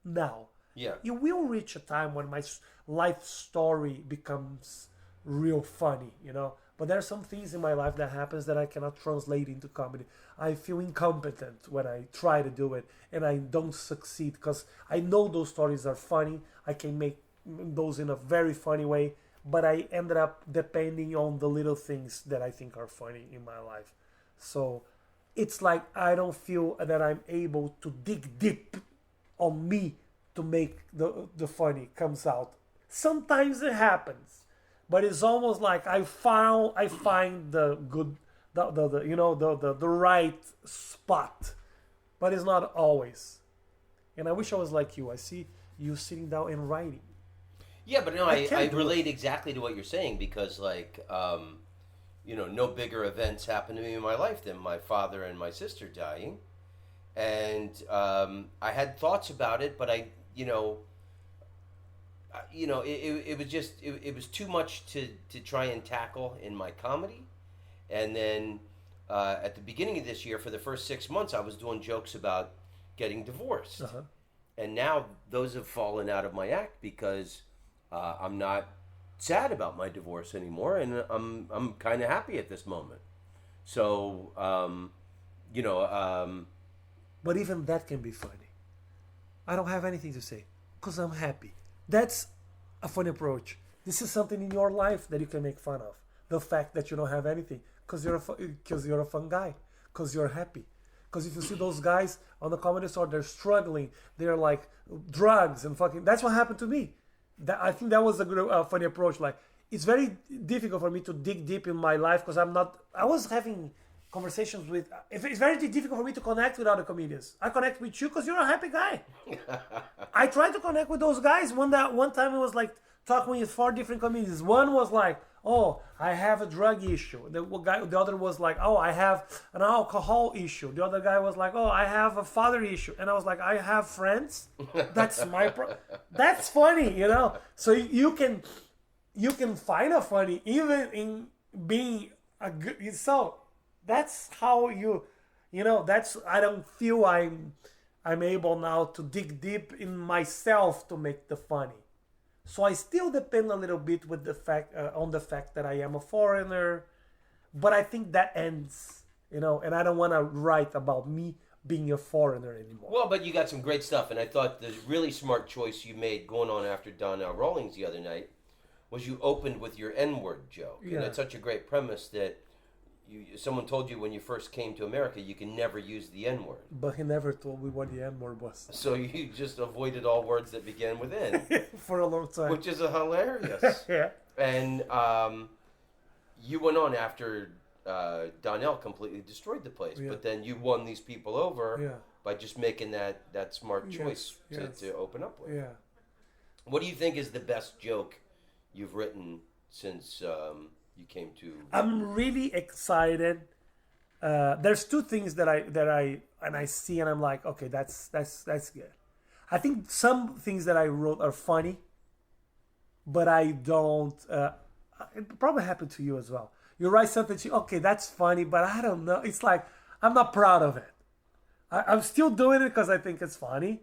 Now, Yeah. you will reach a time when my life story becomes real funny, you know. But there are some things in my life that happens that I cannot translate into comedy. I feel incompetent when I try to do it and I don't succeed because I know those stories are funny. I can make those in a very funny way, but I ended up depending on the little things that I think are funny in my life. So it's like I don't feel that I'm able to dig deep on me to make the funny comes out. Sometimes it happens. But it's almost like I find the good the right spot, but it's not always. And I wish I was like you. I see you sitting down and writing. Yeah, but no, I do relate exactly to what you're saying because, like, no bigger events happened to me in my life than my father and my sister dying. And I had thoughts about it, but it was just, it was too much to try and tackle in my comedy. And then at the beginning of this year, for the first 6 months, I was doing jokes about getting divorced. Uh-huh. And now those have fallen out of my act because I'm not sad about my divorce anymore, and I'm kind of happy at this moment. So, But even that can be funny. I don't have anything to say because I'm happy. That's a funny approach. This is something in your life that you can make fun of. The fact that you don't have anything because you're a fun guy, because you're happy. Because if you see those guys on the comedy store, they're struggling. They're like drugs and fucking. That's what happened to me. I think that was a good, funny approach. Like it's very difficult for me to dig deep in my life because I'm not. I was having conversations with. It's very difficult for me to connect with other comedians. I connect with you because you're a happy guy. I tried to connect with those guys. One time it was like talking with 4 different comedians. One was like, "Oh, I have a drug issue." The other was like, "Oh, I have an alcohol issue." The other guy was like, "Oh, I have a father issue." And I was like, "I have friends." That's that's funny, you know. So you can find a funny even in being a good. So that's how that's I don't feel I'm able now to dig deep in myself to make the funny. So I still depend a little bit with the fact on the fact that I am a foreigner, but I think that ends, and I don't want to write about me being a foreigner anymore. Well, but you got some great stuff, and I thought the really smart choice you made going on after Donnell Rawlings the other night was you opened with your N-word joke. Yeah. And it's such a great premise that someone told you when you first came to America you can never use the N-word. But he never told me what the N-word was. So you just avoided all words that began with N. For a long time. Which is hilarious. Yeah. And you went on after Donnell completely destroyed the place. Yeah. But then you won these people over Yeah. by just making that smart choice Yes. to open up with. Yeah. What do you think is the best joke you've written since you came to... I'm really excited. There's two things that I see and I'm like, okay, that's good. I think some things that I wrote are funny, but I don't. It probably happened to you as well. You write something, okay, that's funny, but I don't know. It's like I'm not proud of it. I'm still doing it because I think it's funny,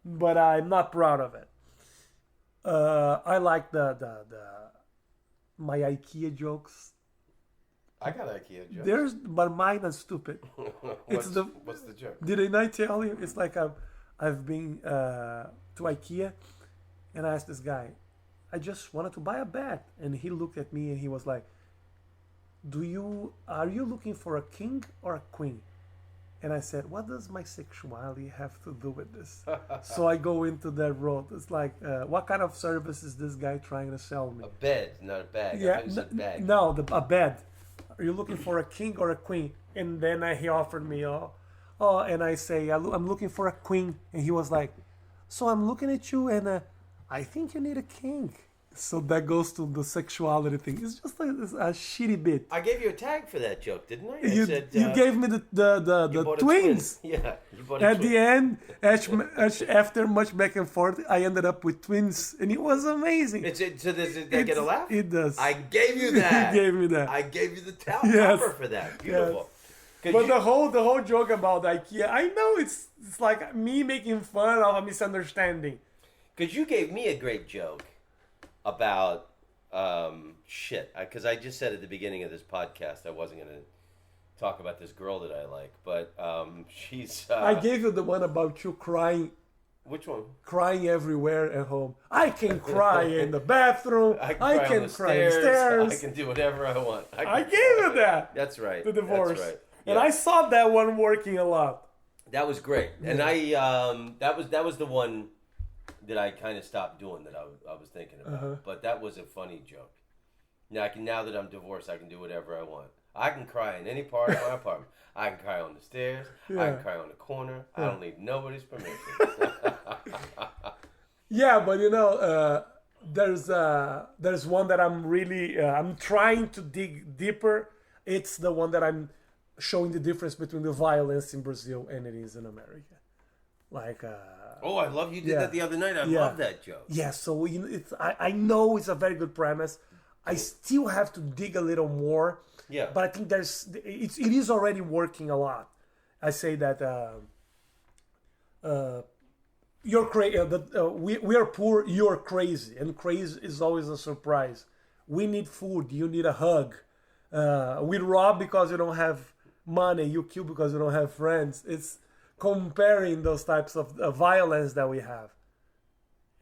but I'm not proud of it. I like my IKEA jokes. I got IKEA jokes. But mine are stupid. What's the joke? Did I not tell you? It's like I've been to IKEA, and I asked this guy, I just wanted to buy a bed, and he looked at me and he was like, are you looking for a king or a queen? And I said, what does my sexuality have to do with this? So I go into that road. It's like, what kind of service is this guy trying to sell me? A bed, not a bag. Yeah, I thought you said bag. no, a bed. Are you looking for a king or a queen? And then he offered me, and I say, I'm looking for a queen. And he was like, so I'm looking at you and I think you need a king. So that goes to the sexuality thing. It's just like a shitty bit. I gave you a tag for that joke, didn't I? You gave me the twins. Yeah, you bought a At twin. the end, after much back and forth, I ended up with twins, and it was amazing. So does that get a laugh? It does. I gave you that. You gave me that. I gave you the Yes. topper for that. Beautiful. But the whole joke about IKEA, I know it's like me making fun of a misunderstanding. Because you gave me a great joke about because I just said at the beginning of this podcast I wasn't going to talk about this girl that I like, but she's... I gave you the one about you crying. Which one? Crying everywhere at home. I can cry in the bathroom. I can cry on the stairs. I can do whatever I want. I gave you that. That's right. The divorce. That's right. And I saw that one working a lot. That was great. And that was the one that I kind of stopped doing that I was thinking about. But that was a funny joke. Now that I'm divorced, I can do whatever I want. I can cry in any part of my apartment. I can cry on the stairs. I can cry on the corner. I don't need nobody's permission. Yeah, but there's one that I'm really I'm trying to dig deeper. It's the one that I'm showing the difference between the violence in Brazil and it is in America. Like oh, I love you did that the other night. I love that joke. Yeah, so I know it's a very good premise. I still have to dig a little more. Yeah. But I think it is already working a lot. I say that you're crazy. We are poor. You're crazy, and crazy is always a surprise. We need food. You need a hug. We rob because you don't have money. You kill because you don't have friends. It's comparing those types of violence that we have.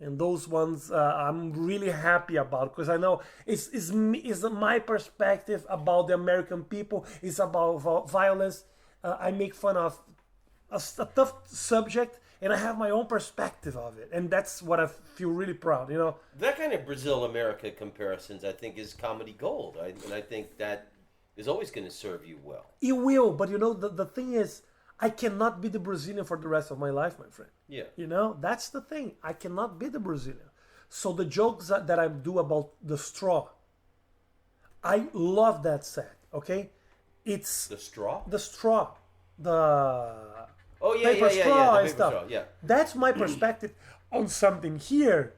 And those ones I'm really happy about because I know it's my perspective about the American people. It's about violence. I make fun of a tough subject, and I have my own perspective of it, and that's what I feel really proud. That kind of Brazil-America comparisons, I think, is comedy gold, and I think that is always going to serve you well. It will, but the thing is, I cannot be the Brazilian for the rest of my life, my friend. Yeah. That's the thing. I cannot be the Brazilian. So the jokes that I do about the straw, I love that set, okay? It's... The straw? The straw. The paper straw the and paper stuff. straw, yeah. That's my perspective on something here.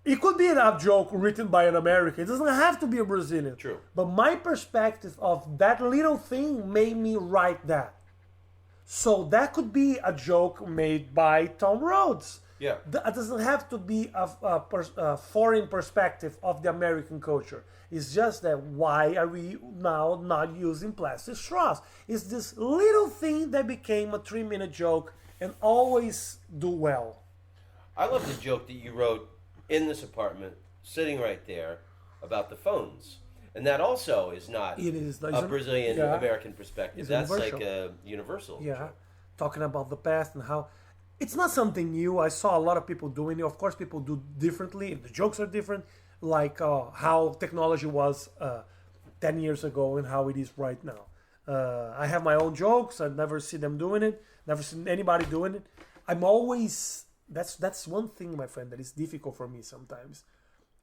It could be a joke written by an American. It doesn't have to be a Brazilian. True. But my perspective of that little thing made me write that. So that could be a joke made by Tom Rhodes. Yeah. It doesn't have to be a foreign perspective of the American culture. It's just that why are we now not using plastic straws? It's this little thing that became a 3-minute joke and always do well. I love the joke that you wrote in this apartment, sitting right there, about the phones. And that also is not It is a Brazilian yeah, American perspective. it's That's universal. like a universal Yeah, joke. talking about the past and how it's not something new. I saw a lot of people doing it. Of course, people do differently. The jokes are different, like how technology was 10 years ago and how it is right now. I have my own jokes. I never see them doing it. Never seen anybody doing it. I'm always that's one thing, my friend, that is difficult for me sometimes.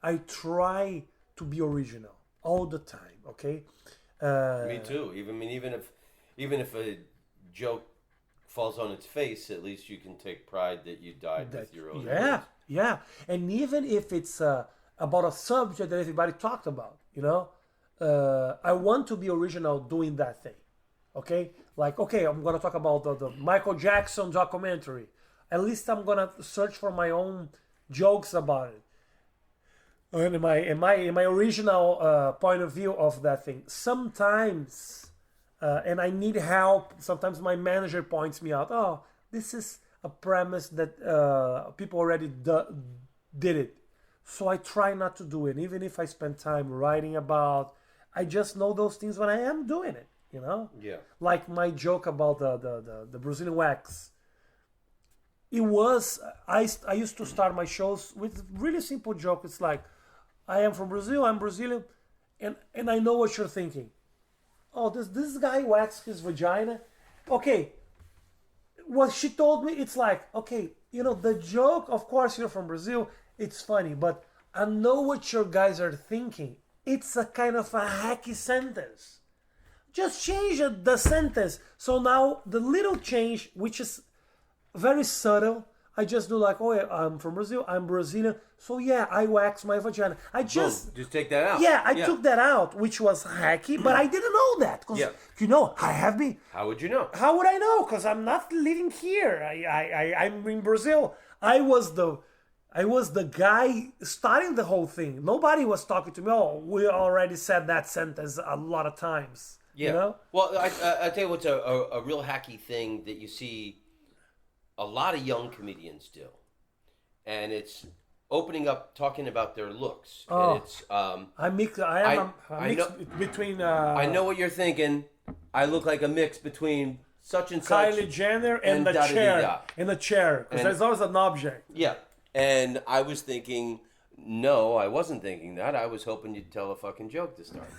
I try to be original all the time. Okay. Me too. Even if a joke falls on its face, at least you can take pride that you died with your own Yeah, words. yeah. And even if it's about a subject that everybody talked about, I want to be original doing that thing. Okay? Like, okay, I'm going to talk about the Michael Jackson documentary. At least I'm going to search for my own jokes about it. And in my original point of view of that thing. Sometimes, and I need help. Sometimes my manager points me out. Oh, this is a premise that people already did it. So I try not to do it, even if I spend time writing about. I just know those things when I am doing it. Yeah. Like my joke about the Brazilian wax. It was I used to start my shows with really simple joke. It's like, I am from Brazil. I'm Brazilian, and I know what you're thinking. Oh, this guy waxed his vagina. Okay, what she told me, it's like, okay, the joke. Of course, you're from Brazil. It's funny, but I know what your guys are thinking. It's a kind of a hacky sentence. Just change the sentence. So now the little change, which is very subtle. I just do like, oh, yeah, I'm from Brazil. I'm Brazilian. So yeah, I wax my vagina. I just, Boom. Just take that out. yeah, I took that out, which was hacky, but I didn't know that. Because, I have been, How would you know? how would I know? Because I'm not living here. I'm in Brazil. I was the guy starting the whole thing. Nobody was talking to me. Oh, we already said that sentence a lot of times. Yeah. Well, I tell you what's a real hacky thing that you see a lot of young comedians do, and it's opening up, talking about their looks. Oh. And it's I mix. I am a I mix know- between. I know what you're thinking. I look like a mix between such and such. Kylie Jenner and the da-da-dee-da. chair. In the chair, because And- there's always an object. Yeah. And I was thinking, no, I wasn't thinking that. I was hoping you'd tell a fucking joke to start.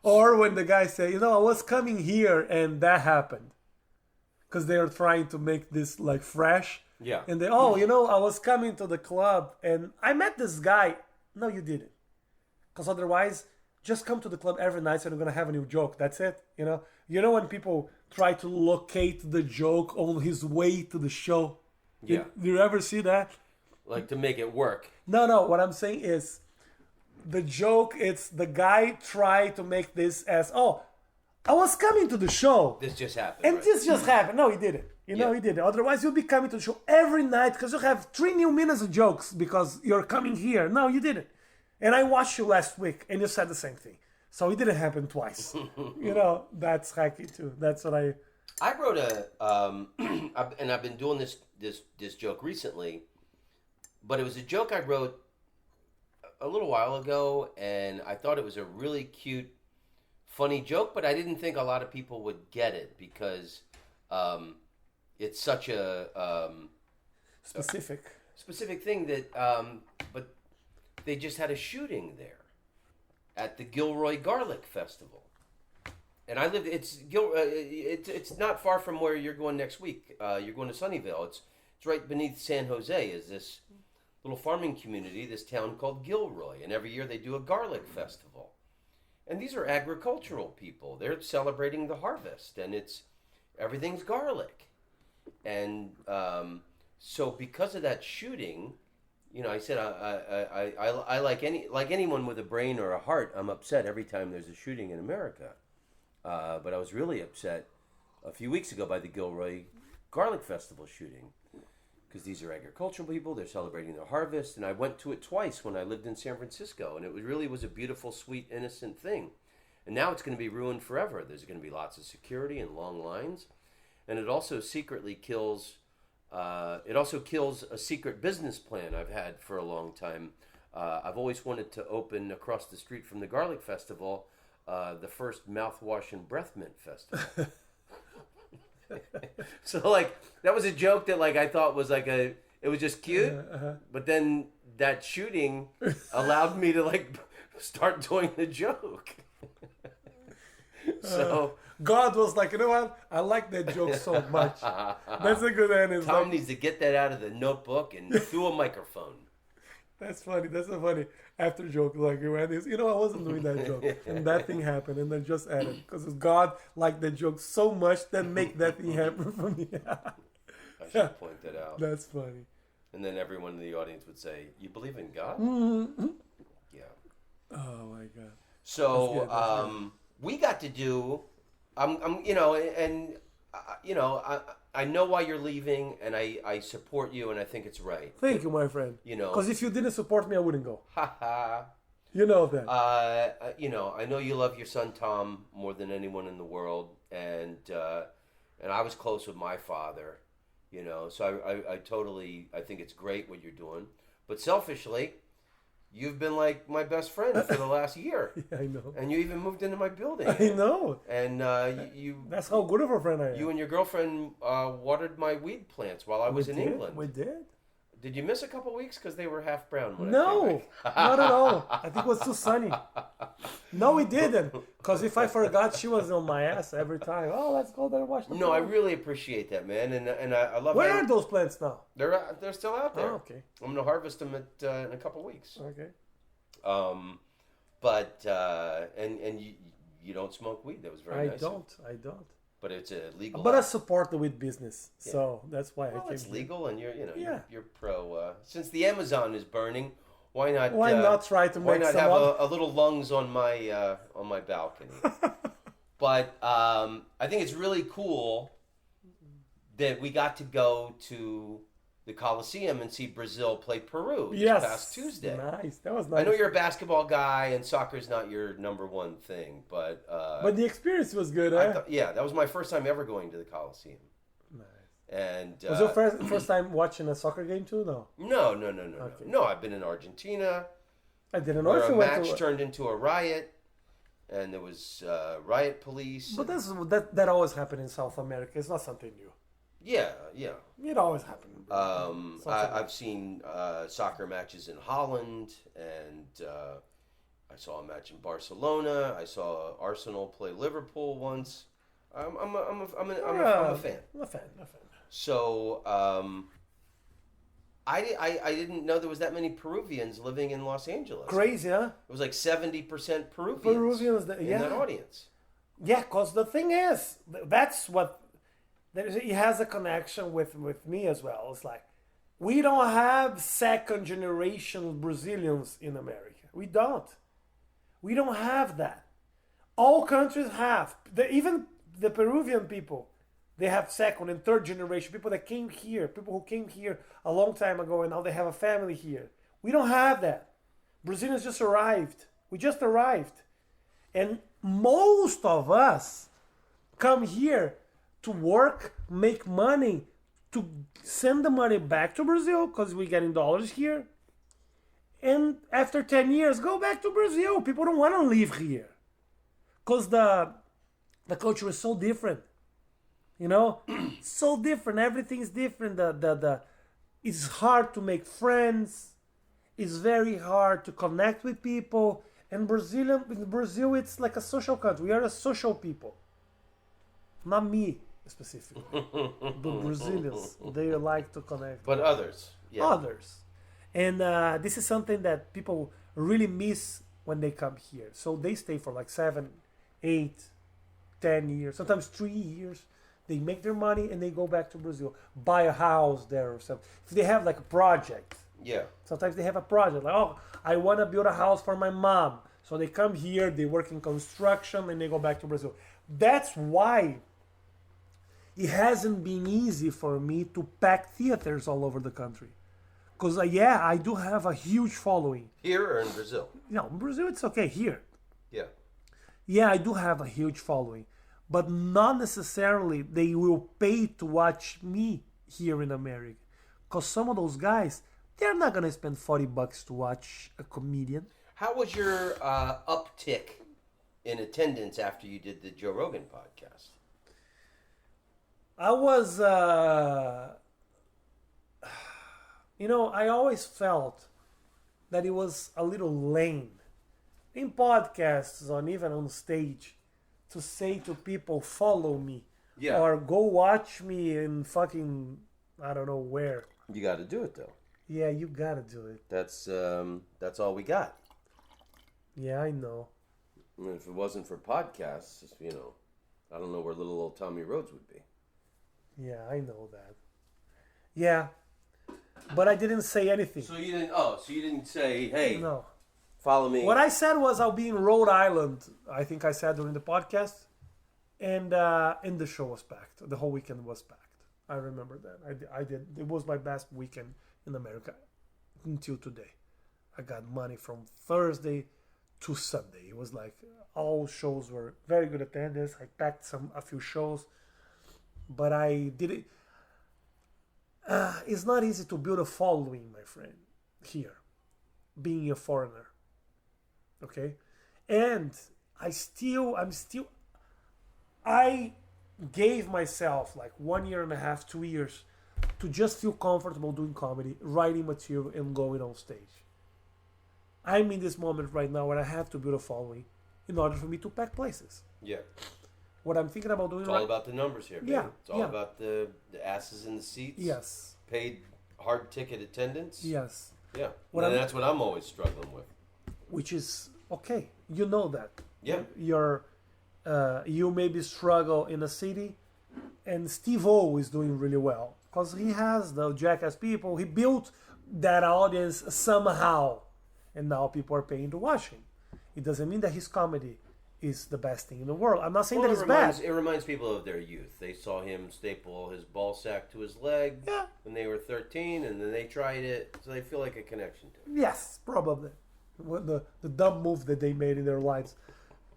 Or when the guy say, I was coming here and that happened, because they are trying to make this like fresh. Yeah. And they, I was coming to the club and I met this guy. No, you didn't. Because otherwise, just come to the club every night and you're gonna have a new joke. That's it. When people try to locate the joke on his way to the show. Yeah. Do you ever see that? Like to make it work. No. What I'm saying is, the joke. It's the guy try to make this as, oh, I was coming to the show. This just happened. And right? this just happened. No, he didn't. He didn't. Otherwise, you'll be coming to the show every night because you have 3 new minutes of jokes because you're coming here. No, you didn't. And I watched you last week and you said the same thing. So it didn't happen twice. That's hacky too. That's what I wrote and I've been doing this joke recently, but it was a joke I wrote a little while ago, and I thought it was a really cute, funny joke, but I didn't think a lot of people would get it because it's such a specific thing that, but they just had a shooting there at the Gilroy Garlic Festival, and I live. It's not far from where you're going next week. You're going to Sunnyvale. It's right beneath San Jose. Is this little farming community, this town called Gilroy, and every year they do a garlic festival. And these are agricultural people. They're celebrating the harvest, and everything's garlic. And so because of that shooting, I said I like anyone with a brain or a heart. I'm upset every time there's a shooting in America. But I was really upset a few weeks ago by the Gilroy Garlic Festival shooting, because these are agricultural people. They're celebrating their harvest, and I went to it twice when I lived in San Francisco, and it really was a beautiful, sweet, innocent thing. And now it's going to be ruined forever. There's going to be lots of security and long lines, and it also secretly kills. It also kills a secret business plan I've had for a long time. I've always wanted to open across the street from the Garlic Festival the first mouthwash and breath mint festival. So like that was a joke that like I thought was like it was just cute, but then that shooting allowed me to like start doing the joke. So God was like, you know what? I like that joke so much. That's a good ending. Tom needs to get that out of the notebook and through a microphone. That's funny. That's a funny after joke. Like, you know, I wasn't doing that joke, and that thing happened, and then just added because God liked that joke so much that make that thing happen for me. I should point that out. That's funny. And then everyone in the audience would say, "You believe in God?" Mm-hmm. Yeah. Oh my God. So we got to do. I know why you're leaving, and I support you, and I think it's right. Thank you, my friend. Because if you didn't support me, I wouldn't go. You know that. I know you love your son Tom more than anyone in the world, and I was close with my father, so I think it's great what you're doing, but selfishly, you've been like my best friend for the last year. Yeah, I know. And you even moved into my building. I know. And you. That's how good of a friend I am. You and your girlfriend watered my weed plants while I was in England. We did. Did you miss a couple weeks because they were half brown? No, not at all. I think it was too sunny. No, we didn't. Because if I forgot, she was on my ass every time. Oh, let's go there and watch the No, I really appreciate that, man, and I love. Where are those plants now? They're still out there. Oh, okay. I'm gonna harvest them in a couple weeks. Okay. But you don't smoke weed. That was very nice. I don't. But it's a legal. But I support the weed business, so that's why I came. It's legal, and Yeah. you're pro. Since the Amazon is burning, why not? Why not try to why make not some have a little lungs on my balcony? But I think it's really cool that we got to go to the Coliseum and see Brazil play Peru this past Tuesday. Nice, that was nice. I know you're a basketball guy, and soccer's not your number one thing, but the experience was good. That was my first time ever going to the Coliseum. Nice. And was your first time watching a soccer game too? No. No. I've been in Argentina. I didn't know if a you went match turned into a riot, and there was riot police. But that always happened in South America. It's not something new. Yeah. It always happened. I've seen soccer matches in Holland, and I saw a match in Barcelona. I saw Arsenal play Liverpool once. I'm a fan. I'm a fan. So I didn't know there was that many Peruvians living in Los Angeles. Crazy, huh? It was like 70% Peruvians in that audience. Yeah, because the thing is, that's what. It has a connection with me as well. It's like, we don't have second generation Brazilians in America. We don't have that. All countries have. Even the Peruvian people, they have second and third generation. People that came here, people who came here a long time ago and now they have a family here. We don't have that. Brazilians just arrived. We just arrived. And most of us come here to work, make money, to send the money back to Brazil because we're getting dollars here. And after 10 years, go back to Brazil. People don't want to live here because the culture is so different. So different. Everything's different. It's hard to make friends. It's very hard to connect with people. And in Brazil, it's like a social country. We are a social people. Not me. Specifically, the Brazilians, they like to connect. But others, others, and this is something that people really miss when they come here. So they stay for like 7, 8, 10 years, sometimes 3 years. They make their money and they go back to Brazil, buy a house there or something. If they have like a project, Yeah. Sometimes they have a project like, oh, I want to build a house for my mom. So they come here, they work in construction, and they go back to Brazil. That's why it hasn't been easy for me to pack theaters all over the country. Because, yeah, I do have a huge following. Here or in Brazil? No, in Brazil, it's okay. Here. Yeah. Yeah, I do have a huge following. But not necessarily they will pay to watch me here in America. Because some of those guys, they're not going to spend $40 to watch a comedian. How was your uptick in attendance after you did the Joe Rogan podcast? I was, I always felt that it was a little lame in podcasts or even on stage to say to people, follow me. Yeah. Or go watch me in fucking, I don't know where. You got to do it though. Yeah, you gotta do it. That's all we got. Yeah, I know. I mean, if it wasn't for podcasts, I don't know where little old Tommy Rhodes would be. Yeah, I know that. Yeah, but I didn't say anything. So you didn't. Oh, so you didn't say, "Hey, No. follow me." What I said was I'll be in Rhode Island. I think I said during the podcast, and the show was packed. The whole weekend was packed. I remember that. I did. It was my best weekend in America until today. I got money from Thursday to Sunday. It was like all shows were very good attendance. I packed a few shows, but I did it. It's not easy to build a following, my friend, here, being a foreigner. Okay, and I gave myself like 1 year and a half, 2 years to just feel comfortable doing comedy, writing material, and going on stage. I'm in this moment right now where I have to build a following in order for me to pack places. Yeah. What I'm thinking about doing It's all about the numbers here, baby. Yeah, It's all yeah. about the asses in the seats. Yes. Paid hard ticket attendance. Yes. Yeah. What And I'm- that's what I'm always struggling with. Which is okay. You know that. Yeah. You maybe struggle in a city, and Steve O is doing really well because he has the Jackass people. He built that audience somehow, and now people are paying to watch him. It doesn't mean that his comedy is the best thing in the world. I'm not saying that it's bad. It reminds people of their youth. They saw him staple his ball sack to his leg when they were 13, and then they tried it, so they feel like a connection to it. Yes, probably. The dumb move that they made in their lives.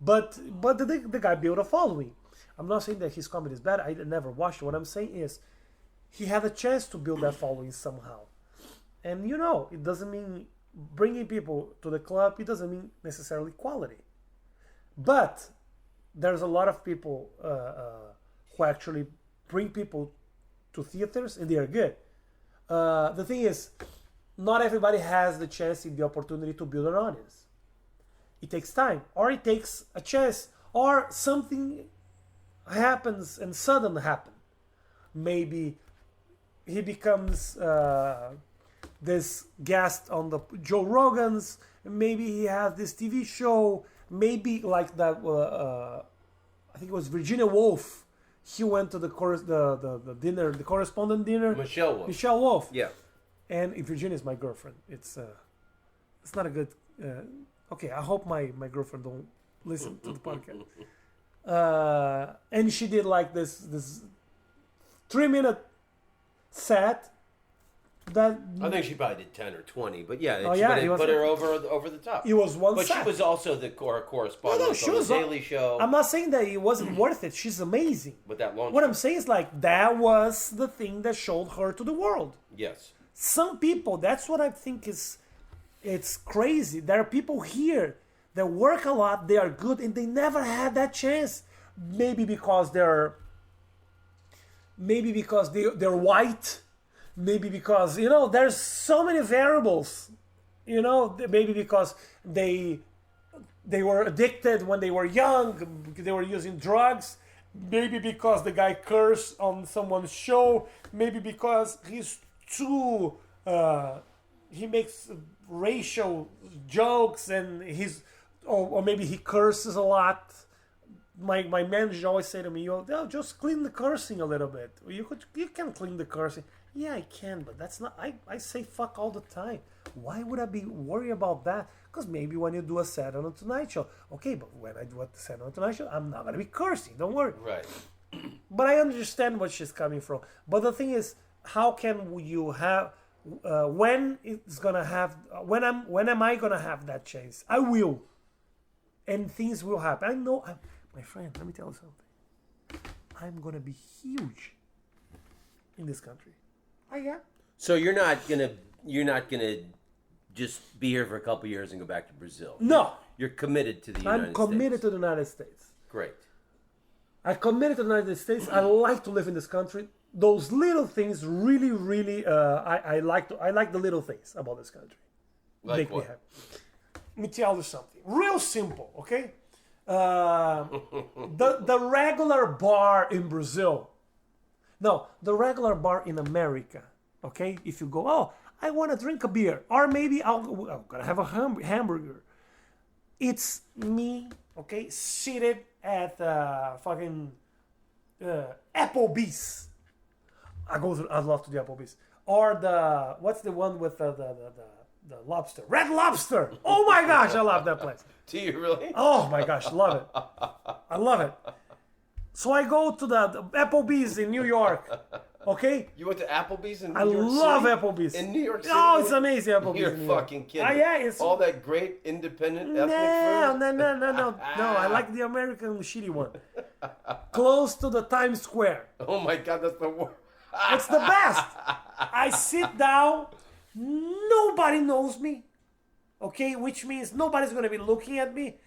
But the guy built a following. I'm not saying that his comedy is bad. I never watched it. What I'm saying is he had a chance to build that following somehow. And it doesn't mean bringing people to the club. It doesn't mean necessarily quality. But there's a lot of people who actually bring people to theaters, and they are good. The thing is, not everybody has the chance and the opportunity to build an audience. It takes time, or it takes a chance, or something happens and sudden happen. Maybe he becomes this guest on the Joe Rogan's. Maybe he has this TV show. Maybe like that. I think it was Virginia Woolf. He went to the dinner, the correspondent dinner. Michelle Wolf. Yeah. And Virginia is my girlfriend. It's not a good. Okay, I hope my girlfriend don't listen to the podcast. And she did like this 3-minute set. That I think she probably did 10 or 20, but yeah, it put her over the top. It was one but set. She was also the correspondent on the Daily Show. I'm not saying that it wasn't worth it. She's amazing. With that launch. What I'm saying is like that was the thing that showed her to the world. Yes. Some people, that's what I think it's crazy. There are people here that work a lot, they are good, and they never had that chance. Maybe because they're white. Maybe because, there's so many variables. Maybe because they were addicted when they were young, they were using drugs. Maybe because the guy cursed on someone's show. Maybe because he's too, he makes racial jokes and or maybe he curses a lot. my manager always say to me, just clean the cursing a little bit. You can clean the cursing. Yeah, I can, but that's not. I say fuck all the time. Why would I be worried about that? Because maybe when you do a set on a Tonight Show, okay, but when I do a set on a Tonight Show, I'm not gonna be cursing. Don't worry. Right. But I understand where she's coming from. But the thing is, how can you have? When it's gonna have? When am I gonna have that chance? I will, and things will happen. I know, my friend. Let me tell you something. I'm gonna be huge in this country. I am. So you're not gonna just be here for a couple years and go back to Brazil. No. You're committed to the United States. I'm committed to the United States. Great. I'm committed to the United States. I like to live in this country. Those little things really, really, I like the little things about this country. Like Make what? me happy. Let me tell you something. Real simple, okay? The regular bar in Brazil. No, the regular bar in America, okay? If you go, oh, I want to drink a beer, or maybe I'm gonna have a hamburger. It's me, okay, seated at fucking Applebee's. I love to do Applebee's. Or what's the one with the lobster? Red Lobster. Oh my gosh, I love that place. Do you really? Oh my gosh, love it. I love it. So I go to the Applebee's in New York. Okay? You went to Applebee's in New I York City? love Applebee's. In New York City? Oh, it's amazing, Applebee's. You're in New York. fucking kidding. Yeah, it's all that great independent ethnic no, food? no. I like the American shitty one. Close to the Times Square. Oh my God, that's the worst. It's the best. I sit down. Nobody knows me. Okay, which means nobody's gonna be looking at me.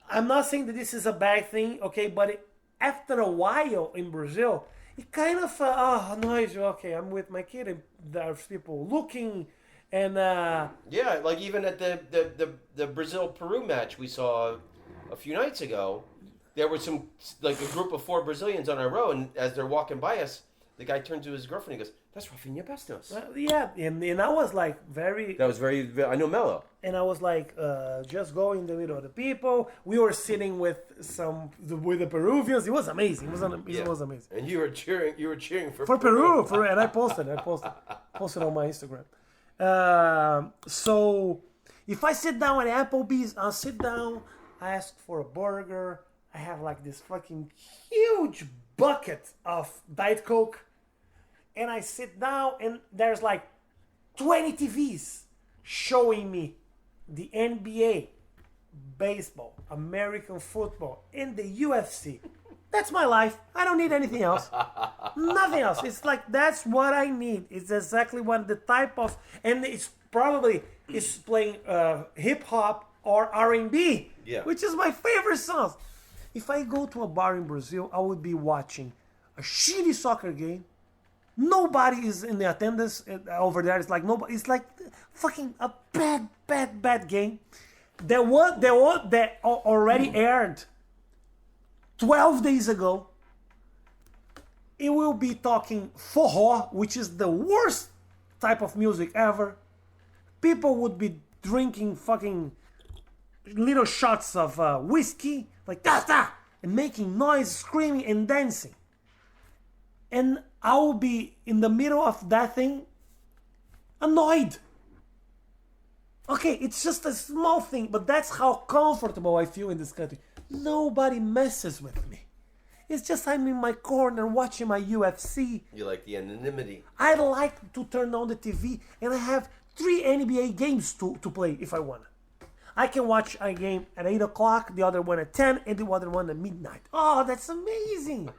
I'm not saying that this is a bad thing. Okay, but after a while in Brazil, it kind of annoys you. Okay, I'm with my kid, and there's people looking, and Yeah, like even at the Brazil-Peru match we saw a few nights ago, there were like a group of 4 Brazilians on our row, and as they're walking by us, the guy turned to his girlfriend and he goes, "That's Rafinha Bastos." yeah, and I was like very. That was I know Mello. And I was like, just go in the middle of the people. We were sitting with the Peruvians. It was amazing. It was amazing. And you were cheering for Peru, and I posted on my Instagram. So if I sit down at Applebee's, I'll sit down. I ask for a burger. I have like this fucking huge bucket of Diet Coke, and I sit down, and there's like 20 TVs showing me the NBA, baseball, American football, and the UFC. That's my life. I don't need anything else. Nothing else. It's like, that's what I need. It's exactly what the type of, and it's playing hip hop or R&B, Yeah. which is my favorite songs. If I go to a bar in Brazil, I would be watching a shitty soccer game. Nobody is in the attendance over there. It's like nobody. It's like fucking a bad game. That already aired 12 days ago. It will be talking forró, which is the worst type of music ever. People would be drinking fucking little shots of whiskey, like da, and making noise, screaming and dancing. And I will be in the middle of that thing, annoyed. Okay, it's just a small thing, but that's how comfortable I feel in this country. Nobody messes with me. It's just I'm in my corner watching my UFC. You like the anonymity. I like to turn on the TV, and I have 3 NBA games to play if I want. I can watch a game at 8 o'clock, the other one at 10, and the other one at midnight. Oh, that's amazing.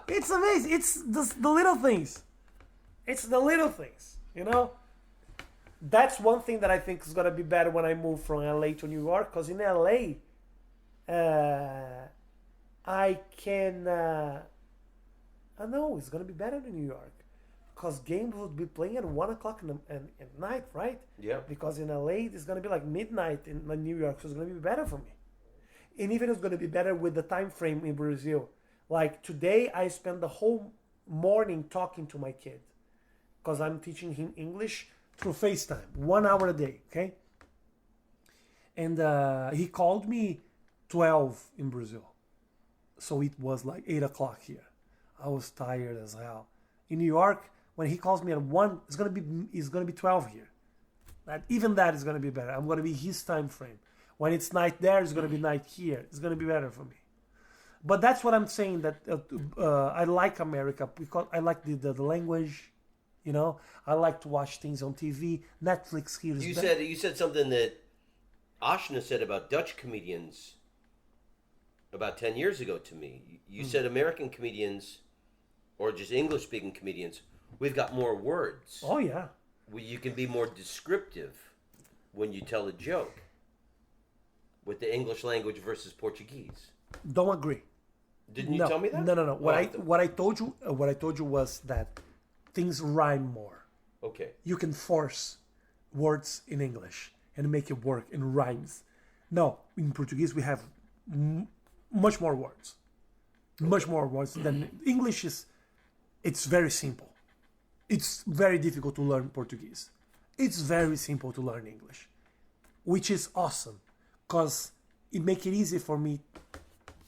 It's amazing. It's the little things. It's the little things, you know? That's one thing that I think is going to be better when I move from LA to New York, because in LA, I can... I know, it's going to be better than New York. Because games would be playing at 1 o'clock at night, right? Yeah. Because in LA, it's going to be like midnight in New York, so it's going to be better for me. And even it's going to be better with the time frame in Brazil. Like today, I spent the whole morning talking to my kid. Because I'm teaching him English through FaceTime, 1 hour a day, okay? And he called me 12 in Brazil. So it was like 8 o'clock here. I was tired as hell. In New York, when he calls me at 1, it's gonna be 12 here. Even that is gonna be better. I'm gonna be his time frame. When it's night there, it's gonna be night here. It's gonna be better for me. But that's what I'm saying. That I like America because I like the language. You know, I like to watch things on TV. Netflix here is You said something that Ashna said about Dutch comedians about 10 years ago to me. You said American comedians, or just English speaking comedians, we've got more words. Oh yeah. You can be more descriptive when you tell a joke with the English language versus Portuguese. Don't agree. Didn't you tell me that? No. What I told you was that things rhyme more. Okay. You can force words in English and make it work in rhymes. No, in Portuguese we have much more words. Much more words than English is. It's very simple. It's very difficult to learn Portuguese. It's very simple to learn English, which is awesome because it makes it easy for me.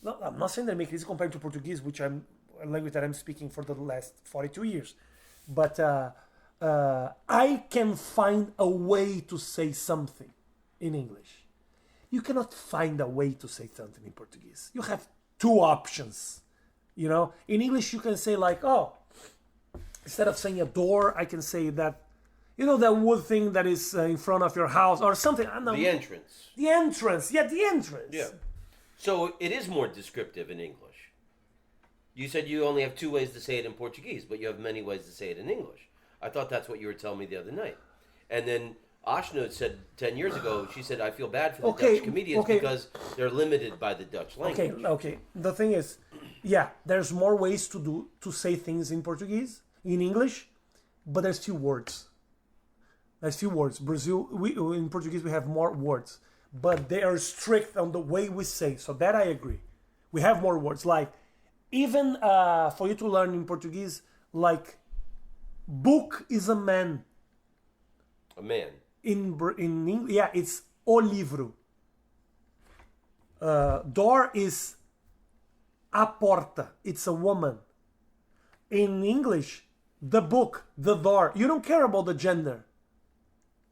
No, I'm not saying that it makes it easy compared to Portuguese, which I'm a language that I'm speaking for the last 42 years. But I can find a way to say something in English. You cannot find a way to say something in Portuguese. You have two options. You know, in English you can say like, oh, instead of saying a door, I can say that, you know, that wood thing that is in front of your house or something. I don't know. The entrance. The entrance. Yeah, the entrance. Yeah. So it is more descriptive in English. You said you only have 2 ways to say it in Portuguese, but you have many ways to say it in English. I thought that's what you were telling me the other night. And then Ashna said 10 years ago, she said, I feel bad for the Dutch comedians because they're limited by the Dutch language. Okay. The thing is, yeah, there's more ways to say things in Portuguese, in English, but there's few words. Brazil, in Portuguese, we have more words, but they are strict on the way we say. So that I agree. We have more words. Like, even for you to learn in Portuguese, like, book is a man. A man. In English, yeah, it's o livro. Door is a porta. It's a woman. In English, the book, the door. You don't care about the gender.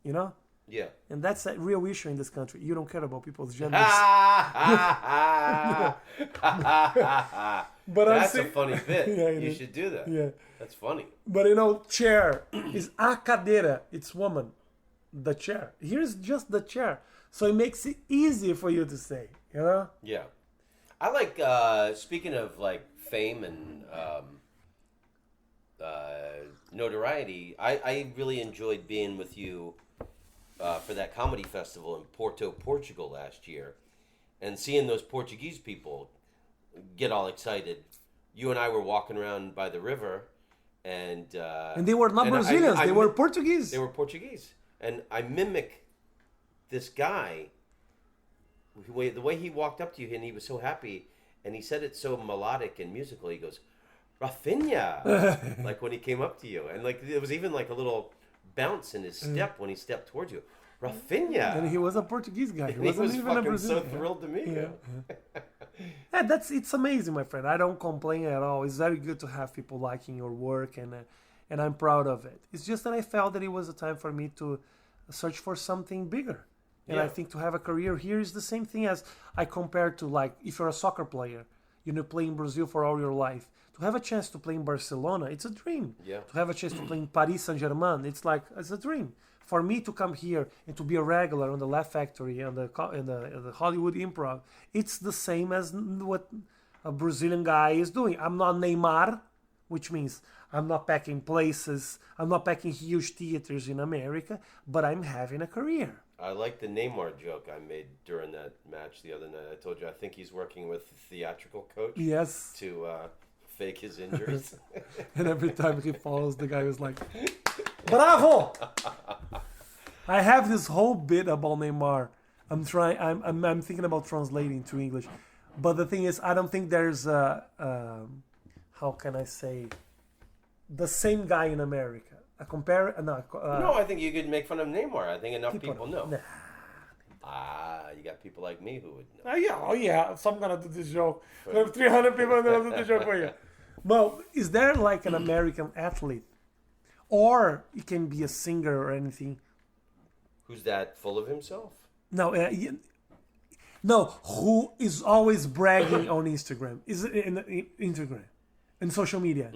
You know? Yeah. And that's a real issue in this country. You don't care about people's genders. But that's a funny bit. Yeah, you should do that. Yeah. That's funny. But you know, chair is a cadeira. It's woman. The chair. Here's just the chair. So it makes it easy for you to say, you know? Yeah. I like, speaking of like fame and notoriety, I really enjoyed being with you for that comedy festival in Porto, Portugal last year, and seeing those Portuguese people get all excited. You and I were walking around by the river, and they were not Brazilians. They were Portuguese. They were Portuguese, and I mimic this guy. The way he walked up to you, and he was so happy, and he said it so melodic and musical. He goes, Rafinha, like when he came up to you, and like there was even like a little bounce in his step when he stepped towards you. Rafinha. And he was a Portuguese guy. He was even a Brazilian. So thrilled to meet you. Yeah, it's amazing, my friend. I don't complain at all. It's very good to have people liking your work, and I'm proud of it. It's just that I felt that it was a time for me to search for something bigger. And I think to have a career here is the same thing as I compare to, like, if you're a soccer player, you know, play in Brazil for all your life. To have a chance to play in Barcelona, it's a dream. Yeah. To have a chance to play in Paris Saint-Germain, it's a dream. For me to come here and to be a regular on the Laugh Factory and the Hollywood Improv, it's the same as what a Brazilian guy is doing. I'm not Neymar, which means I'm not packing places, I'm not packing huge theaters in America, but I'm having a career. I like the Neymar joke I made during that match the other night. I told you I think he's working with a theatrical coach. Yes. To fake his injuries. And every time he falls, the guy was like, "Bravo!" I have this whole bit about Neymar. I'm thinking about translating to English, but the thing is, I don't think there's how can I say, the same guy in America. No, I think you could make fun of Neymar. I think enough people know. Nah. You got people like me who would know. Oh yeah. So I'm gonna do this joke. There are 300 people and they'll do the joke for you. Well, is there like an American athlete, or it can be a singer or anything? Who's that full of himself? No, no. Who is always bragging on Instagram? Is it in Instagram and social media?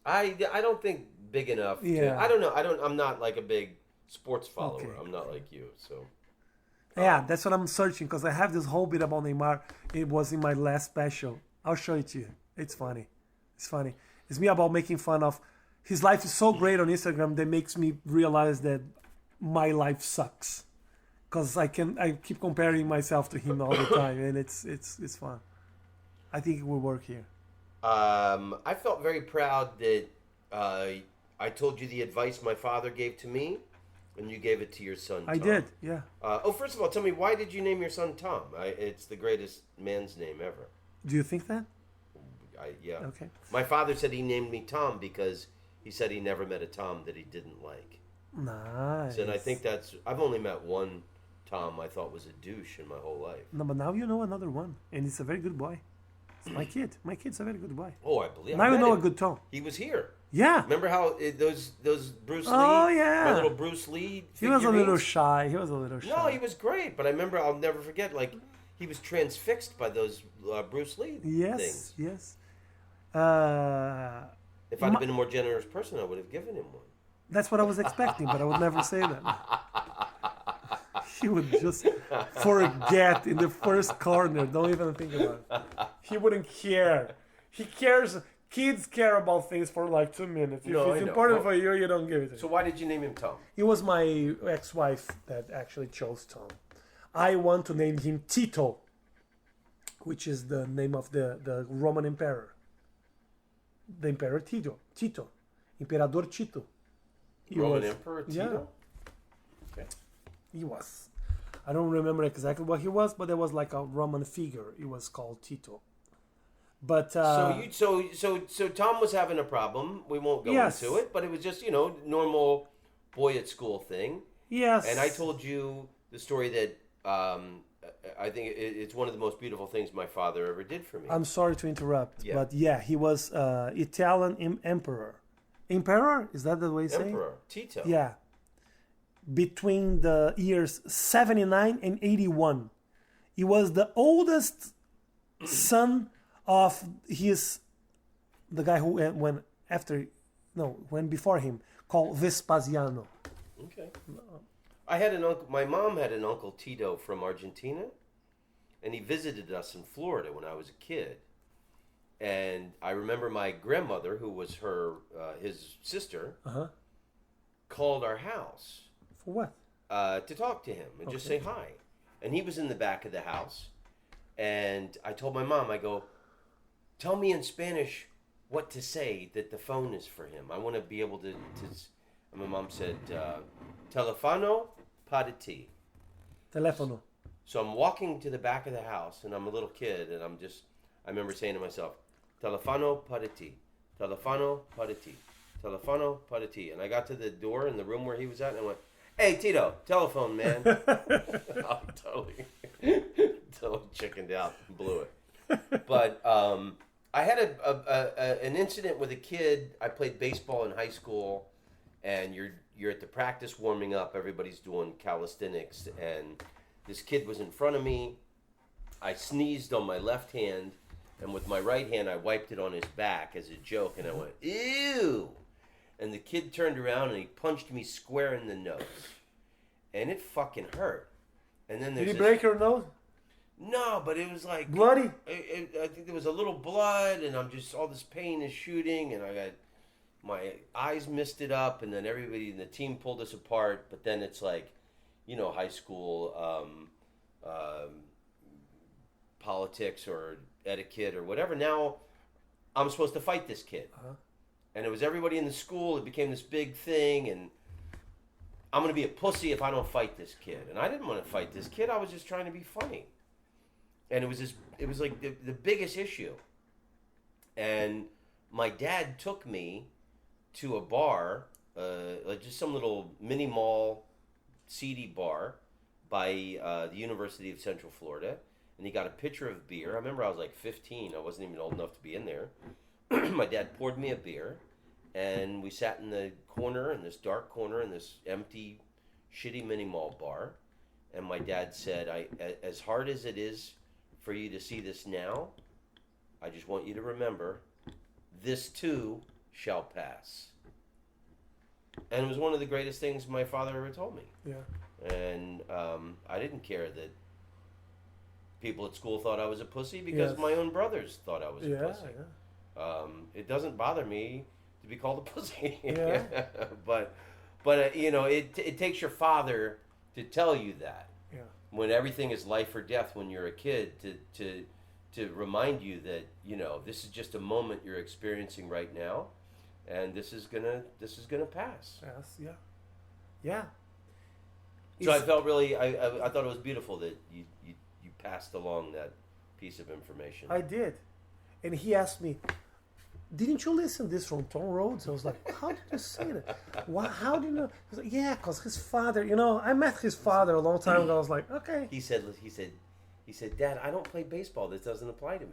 I don't think big enough. Yeah. I don't know. I'm not like a big sports follower. Okay. I'm not like you. So Yeah, that's what I'm searching because I have this whole bit about Neymar. It was in my last special. I'll show it to you. It's funny. It's funny. It's me about making fun of his life is so great on Instagram that makes me realize that my life sucks. Because I keep comparing myself to him all the time, and it's fun. I think it will work here. I felt very proud that I told you the advice my father gave to me, and you gave it to your son. Tom. I did, yeah. First of all, tell me, why did you name your son Tom? It's the greatest man's name ever. Do you think that? Yeah. Okay. My father said he named me Tom because he said he never met a Tom that he didn't like. Nice. And I think I've only met one Tom I thought was a douche in my whole life. No, but now you know another one, and it's a very good boy. It's my kid. My kid's a very good boy. Oh, I believe. Now you know him. a good Tom. He was here. Yeah. Remember how those Bruce Lee? Oh, yeah. My little Bruce Lee. He was a little figurines? shy. He was a little shy. No, he was great. But I remember, I'll never forget. Like, he was transfixed by those Bruce Lee Yes, things. yes. If I'd have been a more generous person, I would have given him one. That's what I was expecting, but I would never say that. He would just forget in the first corner. Don't even think about it. He wouldn't care. He cares. Kids care about things for like 2 minutes. If No, I it's know. important Well, for you, you don't give it to So him. why did you name him Tom? It was my ex-wife that actually chose Tom. I want to name him Tito, which is the name of the Roman emperor. The emperor Tito. Imperador Tito. He Roman was- Emperor Yeah. Tito? Okay. He was. I don't remember exactly what he was, but there was like a Roman figure. It was called Tito. But So Tom was having a problem. We won't go Yes. into it, but it was just, normal boy at school thing. yes, And I told you the story that I think it's one of the most beautiful things my father ever did for me. I'm sorry to interrupt, Yeah. but yeah, he was Italian emperor. Emperor, is that the way you say? it? Emperor Tito. Yeah. Between the years 79 and 81, he was the oldest son of the guy who went before him, called Vespasiano. Okay. I had an uncle. My mom had an uncle Tito from Argentina, and he visited us in Florida when I was a kid. And I remember my grandmother, who was his sister, called our house For what? to talk to him and just say hi. And he was in the back of the house. And I told my mom, I go, tell me in Spanish what to say that the phone is for him. I want to be able to. And my mom said, telefono para ti. Telefono. So I'm walking to the back of the house, and I'm a little kid, and I remember saying to myself, telefono para ti, telefono para ti, telefono para ti. And I got to the door in the room where he was at, and I went, hey, Tito, telephone, man. I totally chickened out and blew it. But I had an incident with a kid. I played baseball in high school, and you're at the practice warming up. Everybody's doing calisthenics, and this kid was in front of me. I sneezed on my left hand, and with my right hand, I wiped it on his back as a joke, and I went, ew! And the kid turned around, and he punched me square in the nose. And it fucking hurt. And then Did there's he break your nose? No, but it was like... Bloody? I think there was a little blood, and all this pain is shooting, and I got... My eyes misted up, and then everybody in the team pulled us apart, but then it's like, high school politics or etiquette or whatever. Now, I'm supposed to fight this kid. And it was everybody in the school. It became this big thing, and I'm going to be a pussy if I don't fight this kid. And I didn't want to fight this kid. I was just trying to be funny. And it was like the biggest issue. And my dad took me to a bar, like just some little mini mall, seedy bar, by the University of Central Florida, and he got a pitcher of beer. I remember I was like 15. I wasn't even old enough to be in there. My dad poured me a beer, and we sat in the corner, in this dark corner, in this empty, shitty mini mall bar. And my dad said, as hard as it is for you to see this now, I just want you to remember, this too shall pass. And it was one of the greatest things my father ever told me. Yeah. And I didn't care that people at school thought I was a pussy because Yes. my own brothers thought I was a Yeah. pussy. Yeah. It doesn't bother me to be called a pussy. Yeah. but it takes your father to tell you that. Yeah. When everything is life or death when you're a kid, to remind you that, this is just a moment you're experiencing right now, and this is gonna pass. Yes. Yeah. Yeah. So I It's- felt really, I thought it was beautiful that you passed along that piece of information. I did. And he asked me, didn't you listen this from Tom Rhodes? I was like, how did you say that? How do you know? He was like, yeah, because his father, I met his father a long time ago. I was like, okay. He said, Dad, I don't play baseball. This doesn't apply to me.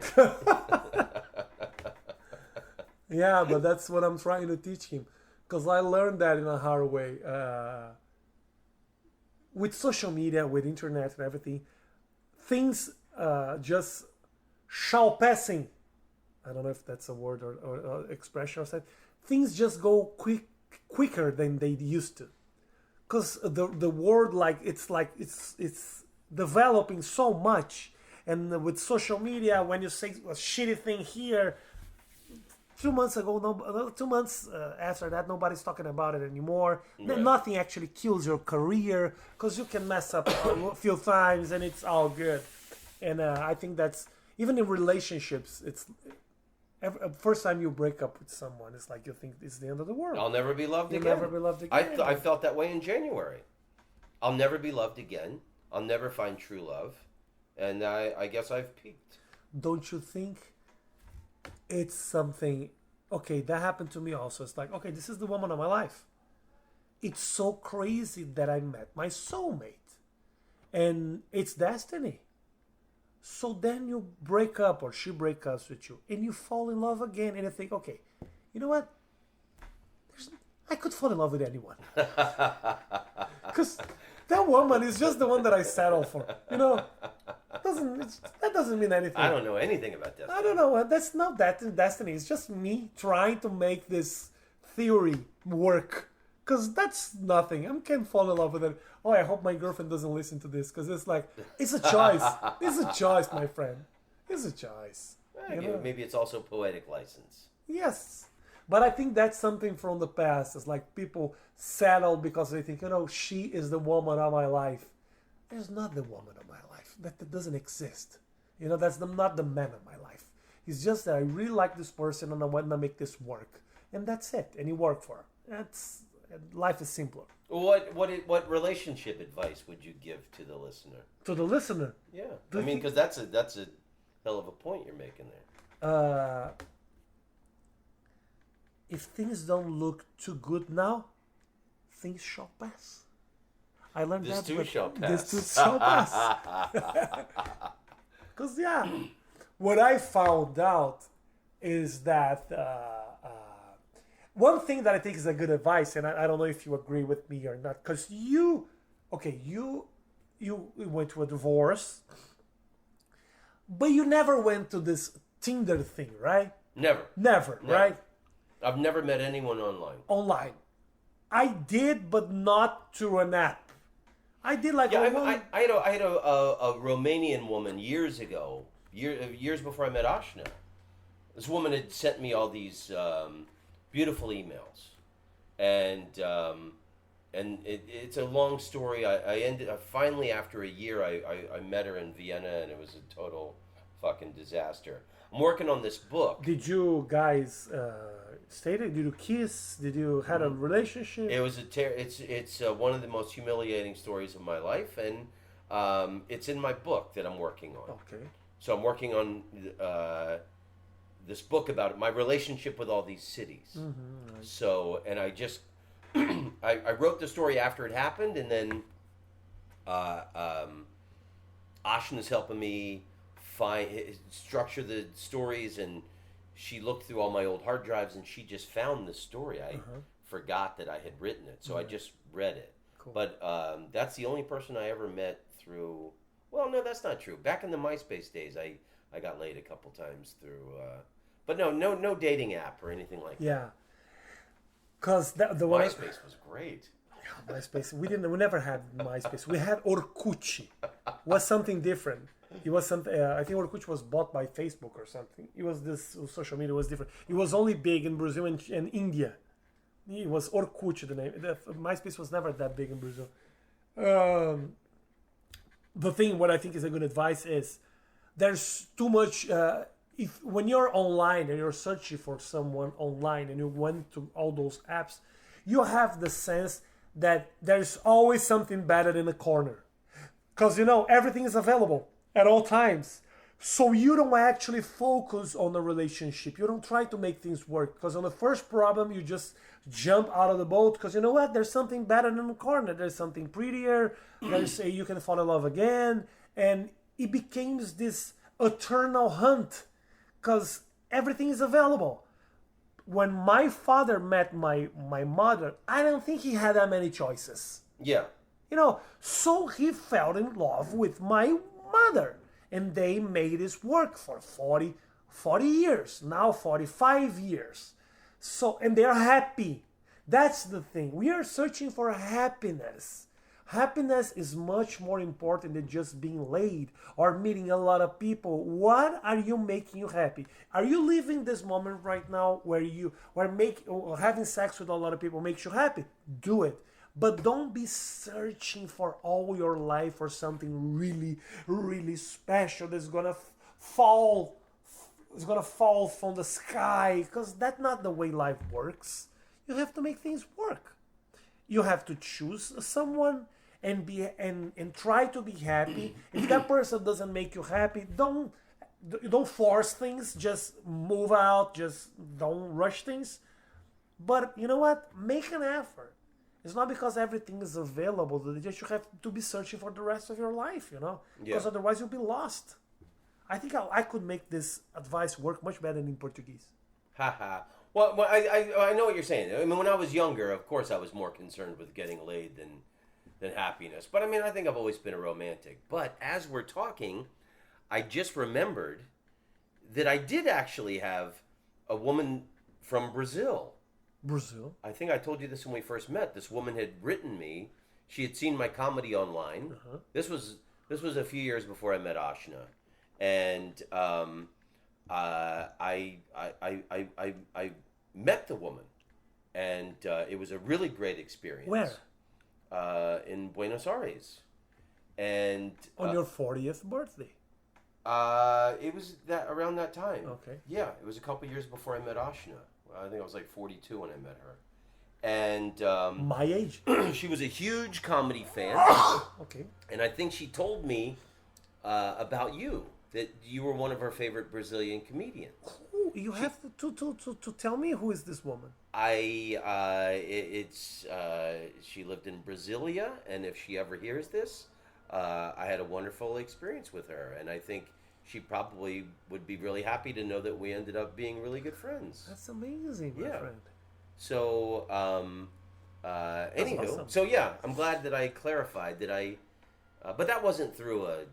Yeah, but that's what I'm trying to teach him. Because I learned that in a hard way. With social media, with internet and everything, things just shall passing. I don't know if that's a word or expression or something. Things just go quicker than they used to. Because the world, it's developing so much. And with social media, when you say a shitty thing here, 2 months ago, 2 months after that, nobody's talking about it anymore. Right. Nothing actually kills your career because you can mess up a few times and it's all good. And I think that's, even in relationships, it's first time you break up with someone, it's like you think it's the end of the world. I'll never be loved You'll again. never be loved again. I felt that way in January. I'll never be loved again. I'll never find true love. And I guess I've peaked. Don't you think it's something, okay, that happened to me also. It's like, okay, this is the woman of my life. It's so crazy that I met my soulmate. And it's destiny. So then you break up, or she breaks up with you, and you fall in love again, and you think, okay, you know what? I could fall in love with anyone. Because that woman is just the one that I settle for. That doesn't mean anything. I don't know anything about that. I don't know. That's not that destiny. It's just me trying to make this theory work. Because that's nothing. I can't fall in love with it. Oh, I hope my girlfriend doesn't listen to this. Because it's like, it's a choice. It's a choice, my friend. It's a choice. Maybe it's also poetic license. Yes. But I think that's something from the past. It's like people settle because they think, she is the woman of my life. There's not the woman of my life. That doesn't exist. That's not the man of my life. It's just that I really like this person and I want to make this work. And that's it. And you work for her. Life is simpler. What relationship advice would you give to the listener? To the listener. Yeah. Because that's a hell of a point you're making there. If things don't look too good now, things shall pass. I learned This that. too shall pass. This too shall pass. Because, what I found out is that one thing that I think is a good advice, and I don't know if you agree with me or not, because you went to a divorce, but you never went to this Tinder thing, right? Never. Right? I've never met anyone online. Online. I did, but not through an app. I did like I had a Romanian woman years ago, years before I met Ashna. This woman had sent me all these beautiful emails, and it's a long story. I finally, after a year, I met her in Vienna, and it was a total fucking disaster. I'm working on this book. Did you guys stay there? Did you kiss? Did you had a relationship? It was it's one of the most humiliating stories of my life, and it's in my book that I'm working on. Okay. So I'm working on this book about my relationship with all these cities. Mm-hmm, right. So, and I just I wrote the story after it happened, and then Um, Ashna's helping me find structure the stories, and she looked through all my old hard drives, and she just found this story. I forgot that I had written it, so I just read it. Cool. But that's the only person I ever met through. Well, no, that's not true. Back in the MySpace days, I got laid a couple times through. But no dating app or anything like that. Yeah, because the one MySpace was great. MySpace. We never had MySpace. We had Orkut. Was something different. It was something. I think Orkut was bought by Facebook or something. It was this social media was different. It was only big in Brazil and India. It was Orkut the name. MySpace was never that big in Brazil. The thing, what I think is a good advice is, there's too much. If when you're online and you're searching for someone online and you went to all those apps, you have the sense that there's always something better in the corner, because everything is available at all times. So you don't actually focus on the relationship. You don't try to make things work, because on the first problem you just jump out of the boat, because you know what? There's something better in the corner. There's something prettier. You can fall in love again, and it becomes this eternal hunt, because everything is available. When my father met my mother, I don't think he had that many choices. Yeah. So he fell in love with my mother, and they made this work for 40 years, now 45 years. So, and they're happy. That's the thing. We are searching for happiness. Happiness is much more important than just being laid or meeting a lot of people. What are you making you happy? Are you living this moment right now where having sex with a lot of people makes you happy? Do it. But don't be searching for all your life for something really, really special that's gonna fall. It's gonna fall from the sky, because that's not the way life works. You have to make things work. You have to choose someone and try to be happy. If that person doesn't make you happy, don't force things. Just move out. Just don't rush things. But you know what? Make an effort. It's not because everything is available that you have to be searching for the rest of your life, because otherwise you'll be lost. I think I could make this advice work much better in Portuguese. Haha. Well, I know what you're saying. I mean, when I was younger, of course, I was more concerned with getting laid than happiness. But I mean, I think I've always been a romantic. But as we're talking, I just remembered that I did actually have a woman from Brazil. Brazil? I think I told you this when we first met. This woman had written me. She had seen my comedy online. Uh-huh. This was a few years before I met Ashna, and I met the woman, and it was a really great experience. Where? In Buenos Aires, and on your 40th birthday. It was around that time. Okay. Yeah, it was a couple years before I met Ashna. I think I was like 42 when I met her, and my age. She was a huge comedy fan. Okay. And I think she told me about you, that you were one of her favorite Brazilian comedians. You have to tell me, who is this woman? She lived in Brasilia, and if she ever hears this, I had a wonderful experience with her, and I think she probably would be really happy to know that we ended up being really good friends. That's amazing, my friend. So, anywho, awesome. So yeah, I'm glad that I clarified that but that wasn't through a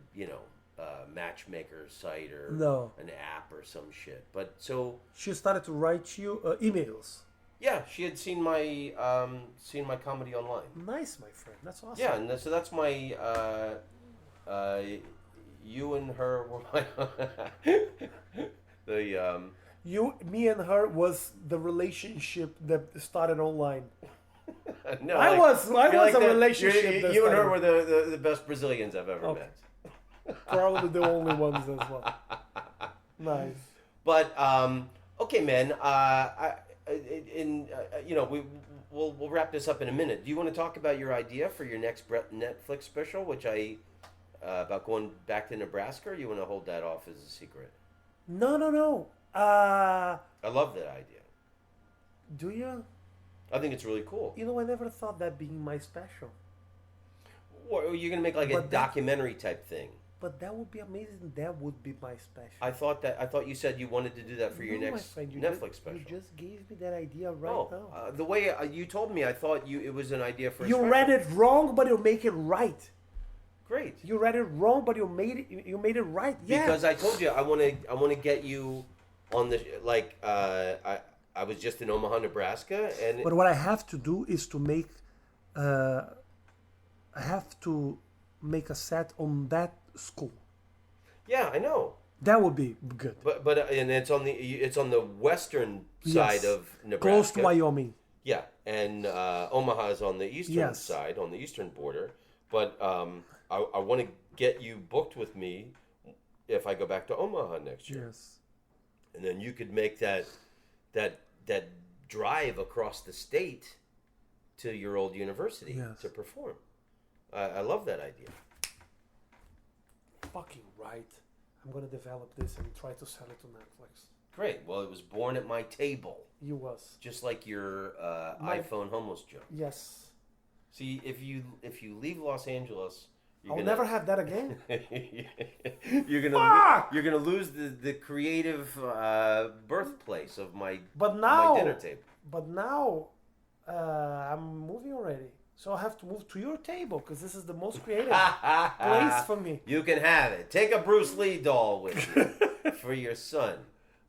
matchmaker site or an app or some shit. But so she started to write you emails. Yeah, she had seen my comedy online. Nice, my friend. That's awesome. Yeah, and so that's my you and her were my me and her was the relationship that started online. No, I was a relationship. You and her were the best Brazilians I've ever met. Probably the only ones as well. Nice. But okay, man. We'll wrap this up in a minute. Do you want to talk about your idea for your next Netflix special, which about going back to Nebraska, or you want to hold that off as a secret? No. I love that idea. Do you? I think it's really cool. I never thought that being my special. Or you're gonna make like a But that- documentary type thing. But that would be amazing. That would be my special. I thought you said you wanted to do that for your No, my next friend, you Netflix just, special. You just gave me that idea right Oh, now. the way you told me, I thought it was an idea for. A You special. read it wrong, but you make it right. Great. You read it wrong, but you made it right. Yeah. Because I told you I want to get you on the I was just in Omaha, Nebraska, and But what I have to do is to make, I have to make a set on that school. yeah, I know. That would be good. But and it's on the western Yes. side of Nebraska, Close to Wyoming. Yeah, and Omaha is on the eastern Yes. side, on the eastern border. But I want to get you booked with me if I go back to Omaha next year, Yes. and then you could make that drive across the state to your old university Yes. to perform. I love that idea. Fucking right. I'm gonna develop this and try to sell it to Netflix. Great. Well, it was born at my table, You was. just like your My- iPhone homos joke. Yes. See, if you leave Los Angeles, I'll never have that again. you're gonna lose the creative birthplace of my But now, my dinner table. But now, I'm moving already, so I have to move to your table because this is the most creative place for me. You can have it. Take a Bruce Lee doll with you for your son.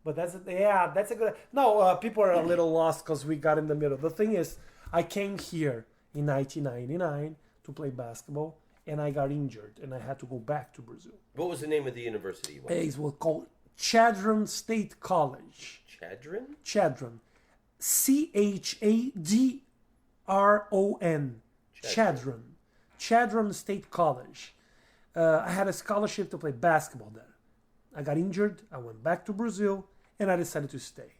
But that's a good. No, people are a little lost because we got in the middle. The thing is, I came here in 1999 to play basketball, and I got injured, and I had to go back to Brazil. What was the name of the university you went It was called Chadron State College. to? Chadron? Chadron, Chadron, Chadron State College. I had a scholarship to play basketball there. I got injured. I went back to Brazil, and I decided to stay.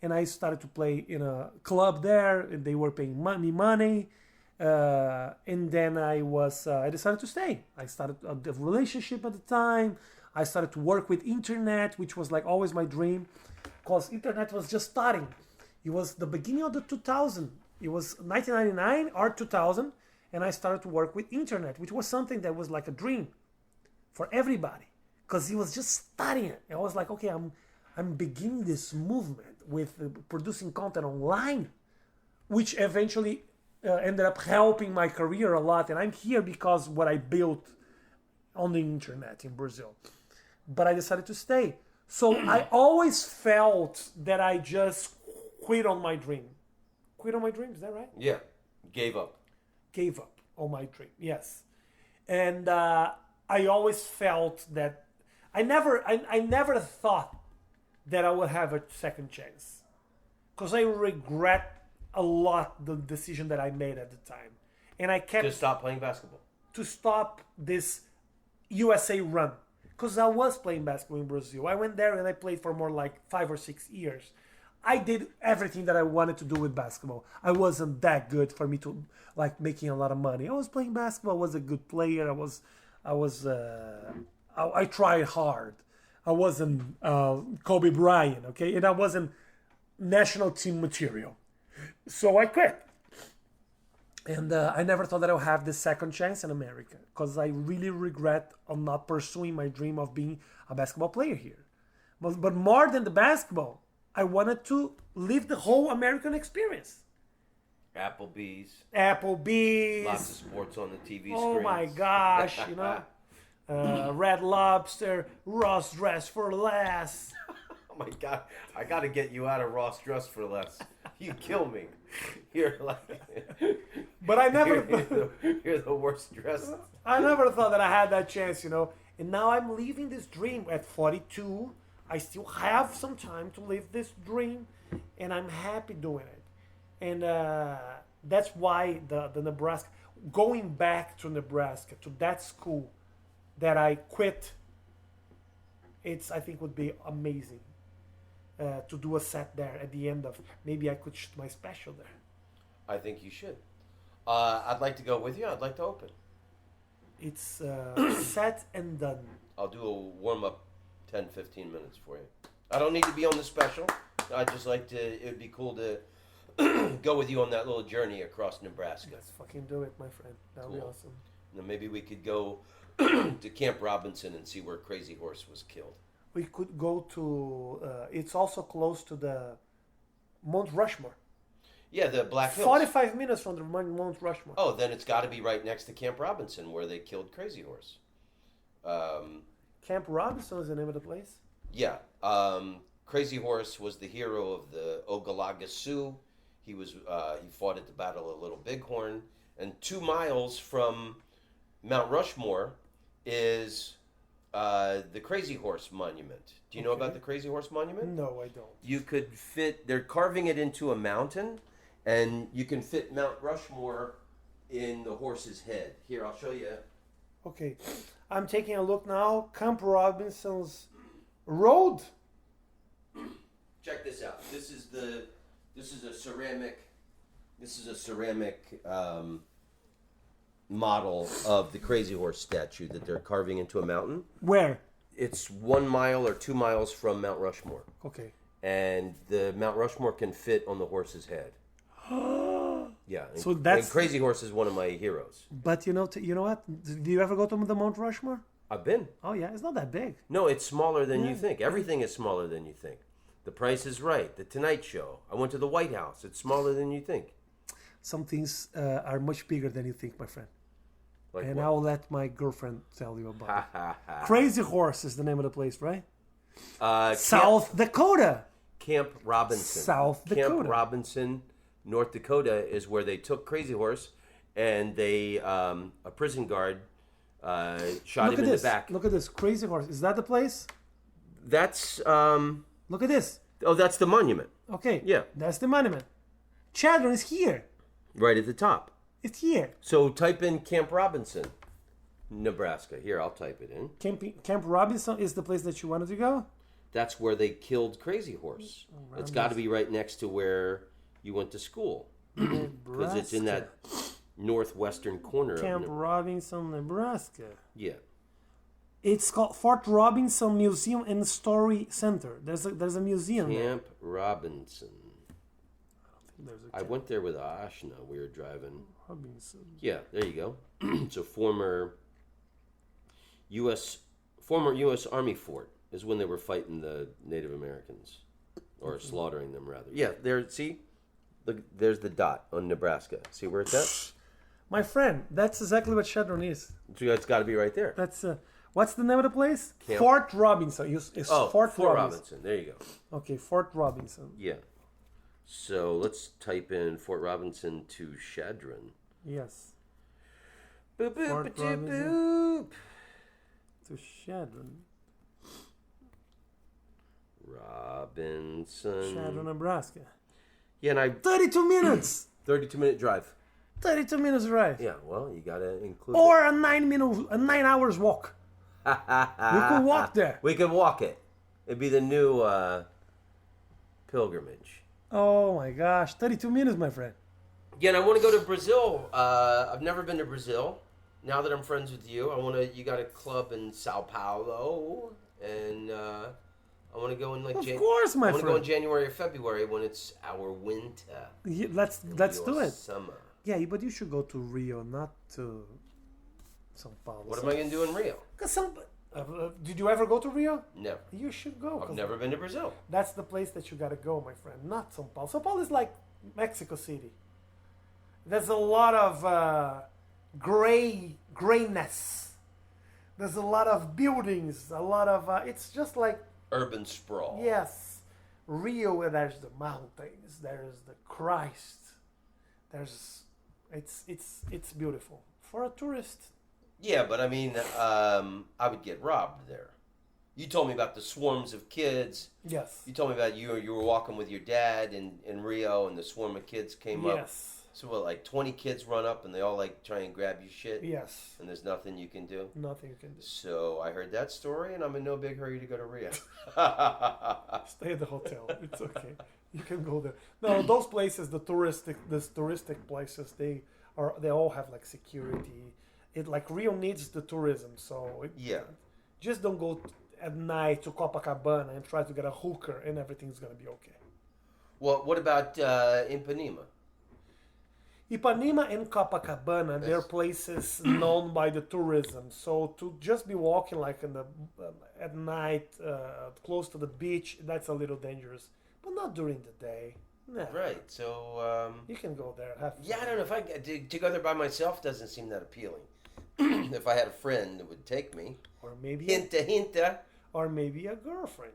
And I started to play in a club there, and they were paying me money. And then I decided to stay. I started a relationship at the time. I started to work with internet, which was like always my dream, because internet was just starting. It was the beginning of the 2000. It was 1999 or 2000, and I started to work with internet, which was something that was like a dream for everybody, because it was just starting. And I was like, okay, I'm beginning this movement with producing content online, which eventually ended up helping my career a lot. And I'm here because what I built on the internet in Brazil. But I decided to stay. So I always felt that I just quit on my dream. Quit on my dream, is that right? Yeah. Gave up. Gave up on my dream, yes. And I always felt that I never thought that I would have a second chance, because I regret a lot the decision that I made at the time, and I kept To stop playing basketball. to stop this USA run, because I was playing basketball in Brazil. I went there and I played for more like 5 or 6 years. I did everything that I wanted to do with basketball. I wasn't that good for me to like making a lot of money. I was playing basketball. I was a good player. I tried hard. I wasn't Kobe Bryant, okay, and I wasn't national team material. So I quit. And I never thought that I would have this second chance in America, because I really regret on not pursuing my dream of being a basketball player here. But more than the basketball, I wanted to live the whole American experience. Applebee's. Applebee's. Lots of sports on the TV Oh screens. my gosh, you know. Red Lobster, Ross Dress for Less. Oh my God. I got to get you out of Ross Dress for Less. You kill me. You're like... But I never... You're the worst dressed. I never thought that I had that chance, you know. And now I'm living this dream at 42. I still have some time to live this dream, and I'm happy doing it. And that's why the Nebraska, going back to Nebraska, to that school that I quit, I think would be amazing to do a set there at the end of, maybe I could shoot my special there. I think you should. I'd like to go with you. I'd like to open. It's set and done. I'll do a warm-up 10, 15 minutes for you. I don't need to be on the special. I'd just like to, it would be cool to go with you on that little journey across Nebraska. Let's fucking do it, my friend. That would be Cool. awesome. Now maybe we could go to Camp Robinson and see where Crazy Horse was killed. We could go to. It's also close to the Mount Rushmore. Yeah, the Black Hills. 45 minutes from the Mount Rushmore. Oh, then it's got to be right next to Camp Robinson where they killed Crazy Horse. Camp Robinson is the name of the place. Yeah. Crazy Horse was the hero of the Ogallala Sioux. He fought at the Battle of Little Bighorn. And 2 miles from Mount Rushmore is the Crazy Horse Monument. Do you know about the Crazy Horse Monument? No, I don't. You could fit, they're carving it into a mountain, and you can fit Mount Rushmore in the horse's head. Here, I'll show you. Okay, I'm taking a look now. Camp Robinson's Road. Check this out. This is a ceramic model of the Crazy Horse statue that they're carving into a mountain. Where? It's 1 mile or 2 miles from Mount Rushmore. Okay. And the Mount Rushmore can fit on the horse's head. Yeah. So that's and Crazy Horse is one of my heroes. But you know what? Did you ever go to the Mount Rushmore? I've been. Oh yeah, it's not that big. No, it's smaller than you think. Everything is smaller than you think. The Price is Right. The Tonight Show. I went to the White House. It's smaller than you think. Some things are much bigger than you think, my friend. Like and what? I'll let my girlfriend tell you about it. Crazy Horse is the name of the place, right? South Dakota. Camp Robinson. South Dakota. Camp Robinson, North Dakota is where they took Crazy Horse, and they a prison guard shot him in the back. Look at this. Crazy Horse. Is that the place? That's Look at this. oh, that's the monument. Okay. Yeah. That's the monument. Chadron is here. Right at the top. It's here. So type in Camp Robinson, Nebraska. Here, I'll type it in. Camp Robinson is the place that you wanted to go? That's where they killed Crazy Horse. It's got to be right next to where you went to school. Because it's in that northwestern corner Camp of Robinson, Nebraska. Yeah. It's called Fort Robinson Museum and Story Center. There's a museum there. Camp Robinson. There's a I went there with Ashna. We were driving. Robinson. Yeah, there you go. It's a former U.S. Army fort. Is when they were fighting the Native Americans, or slaughtering them rather. Yeah, there. See, look, there's the dot on Nebraska. See where it's at? My friend, that's exactly what Chadron is. So it's got to be right there. That's what's the name of the place? Camp- Fort Robinson. It's Fort Robinson. There you go. Okay, Fort Robinson. Yeah. So let's type in Fort Robinson to Chadron. Yes. Boop boop Fort boop Robinson. boop. To Chadron. Robinson. Chadron, Nebraska. Yeah, and 32 minutes. 32-minute drive. 32 minutes drive. Yeah, well, you gotta include. Or a 9 hours walk. We could walk there. We could walk it. It'd be the new pilgrimage. Oh my gosh, 32 minutes, my friend. Yeah, and I want to go to Brazil. I've never been to Brazil. Now that I'm friends with you, you got a club in Sao Paulo, and I want to go in Of course, my I want to go in friend. January or February when it's our winter. Yeah, let's do Your it. Summer. Yeah, but you should go to Rio, not to São Paulo. What am I gonna do in Rio? Did you ever go to Rio? Never. You should go. I've never been to Brazil. That's the place that you gotta go, my friend. Not São Paulo. São Paulo is like Mexico City. There's a lot of grayness. There's a lot of buildings. A lot of. It's just like. Urban sprawl. Yes, Rio. There's the mountains. There's the Christ. It's beautiful for a tourist. Yeah, but I mean, I would get robbed there. You told me about the swarms of kids. Yes. You told me about you were walking with your dad in Rio, and the swarm of kids came up. Yes. So what, like 20 kids run up, and they all like try and grab you shit? Yes. And there's nothing you can do? Nothing you can do. So I heard that story, and I'm in no big hurry to go to Rio. Stay at the hotel. It's okay. You can go there. No, those places, the touristic places, they all have like security. It like Rio needs the tourism, so Yeah. Just don't go at night to Copacabana and try to get a hooker, and everything's gonna be okay. Well, what about Ipanema? Ipanema and Copacabana, they're places known by the tourism. So to just be walking like in the at night, close to the beach, that's a little dangerous. But not during the day. No. Right. So You can go there. Have fun. yeah, I don't know if I to go there by myself doesn't seem that appealing. If I had a friend that would take me, Or maybe hinta. or maybe a girlfriend.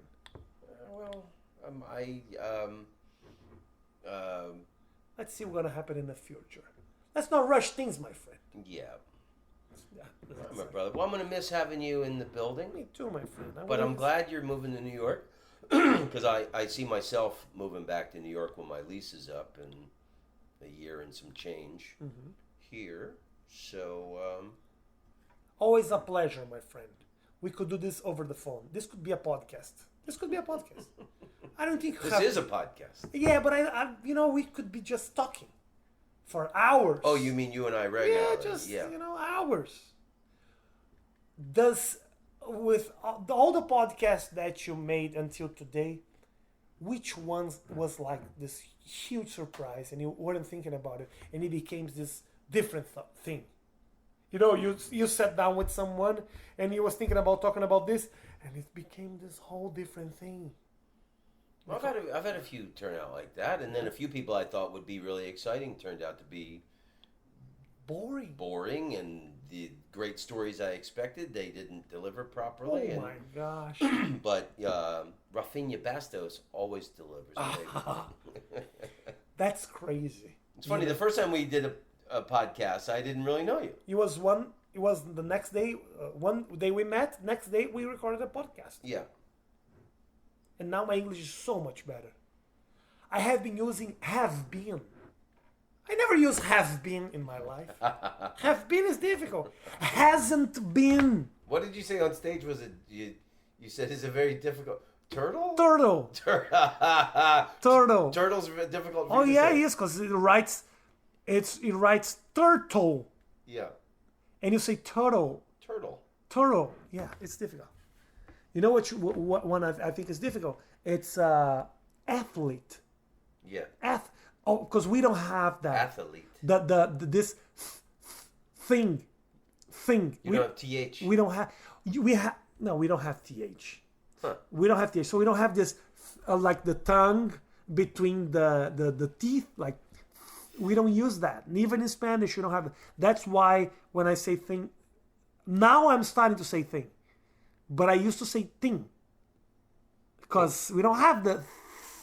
Well, Let's see what's gonna happen in the future. Let's not rush things, my friend. yeah, Yeah, my brother. Well, I'm gonna miss having you in the building, Me too, my friend. but I'm glad you're moving to New York because I see myself moving back to New York when my lease is up in a year and some change here. So Always a pleasure, my friend. We could do this over the phone. This could be a podcast. This could be a podcast. I don't think this is a podcast. Yeah, but we could be just talking for hours. Oh, you mean you and I regularly? Yeah, just hours. Does with all the podcasts that you made until today, which one was like this huge surprise and you weren't thinking about it and it became this different thing? You sat down with someone and you was thinking about talking about this and it became this whole different thing. Well, I've had a few turn out like that, and then a few people I thought would be really exciting turned out to be boring, and the great stories I expected they didn't deliver properly. Oh my gosh! But Rafinha Bastos always delivers. That's crazy. It's funny. The first time we did a podcast, I didn't really know you. It was the next day. One day we met. Next day we recorded a podcast. Yeah. And now my English is so much better. I have been using have been. I never use have been in my life. Have been is difficult. Hasn't been. What did you say on stage? Was it you said it's a very difficult turtle? Turtle. Turtle. Turtle's difficult. Oh yeah, it is because it writes turtle. Yeah. And you say turtle. Turtle. Yeah, it's difficult. You know what one I think is difficult? It's athlete. Yeah. Because we don't have that. Athlete. This thing. You don't have th. We don't have. We don't have th. Huh. We don't have th. So we don't have this like the tongue between the teeth. Like we don't use that. And even in Spanish, you don't have. That's why when I say thing, now I'm starting to say thing. But I used to say thing because we don't have the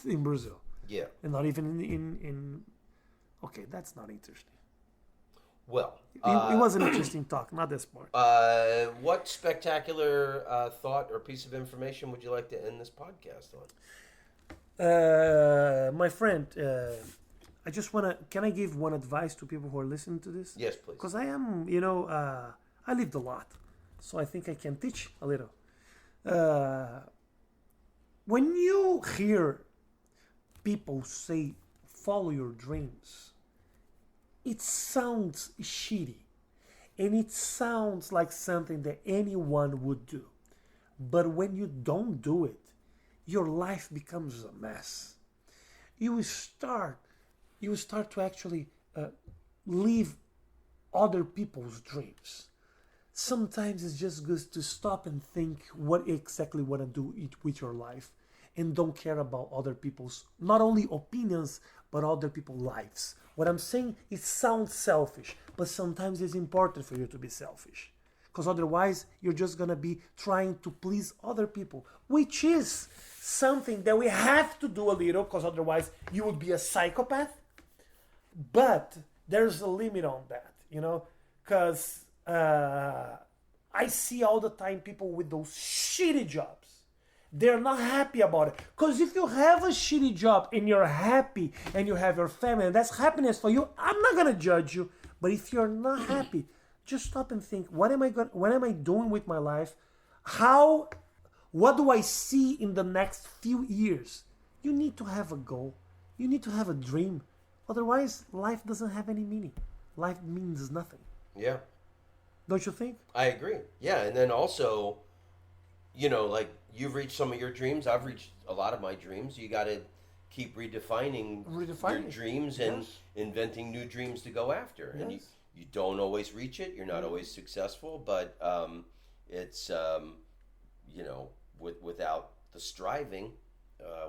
in Brazil. Yeah. And not even in okay, that's not interesting. Well, it was an interesting talk, not this part. What spectacular thought or piece of information would you like to end this podcast on? My friend, I just want to, can I give one advice to people who are listening to this? Yes, please. Because I am, I lived a lot. So I think I can teach a little. When you hear people say, follow your dreams, it sounds shitty. And it sounds like something that anyone would do. But when you don't do it, your life becomes a mess. You will start to actually live other people's dreams. Sometimes it's just good to stop and think what exactly want to do with your life and don't care about other people's, not only opinions, but other people's lives. What I'm saying, it sounds selfish, but sometimes it's important for you to be selfish. Because otherwise, you're just going to be trying to please other people, which is something that we have to do a little, because otherwise you would be a psychopath. But there's a limit on that, because I see all the time people with those shitty jobs. They're not happy about it. Because if you have a shitty job and you're happy and you have your family and that's happiness for you, I'm not going to judge you. But if you're not happy, just stop and think, what am I doing with my life? What do I see in the next few years? You need to have a goal. You need to have a dream. Otherwise, life doesn't have any meaning. Life means nothing. Yeah. Don't you think? I agree. Yeah, and then also, like you've reached some of your dreams. I've reached a lot of my dreams. You got to keep redefining your Redefining. dreams and Yes. inventing new dreams to go after. And Yes. you don't always reach it. You're not always successful, but it's without the striving,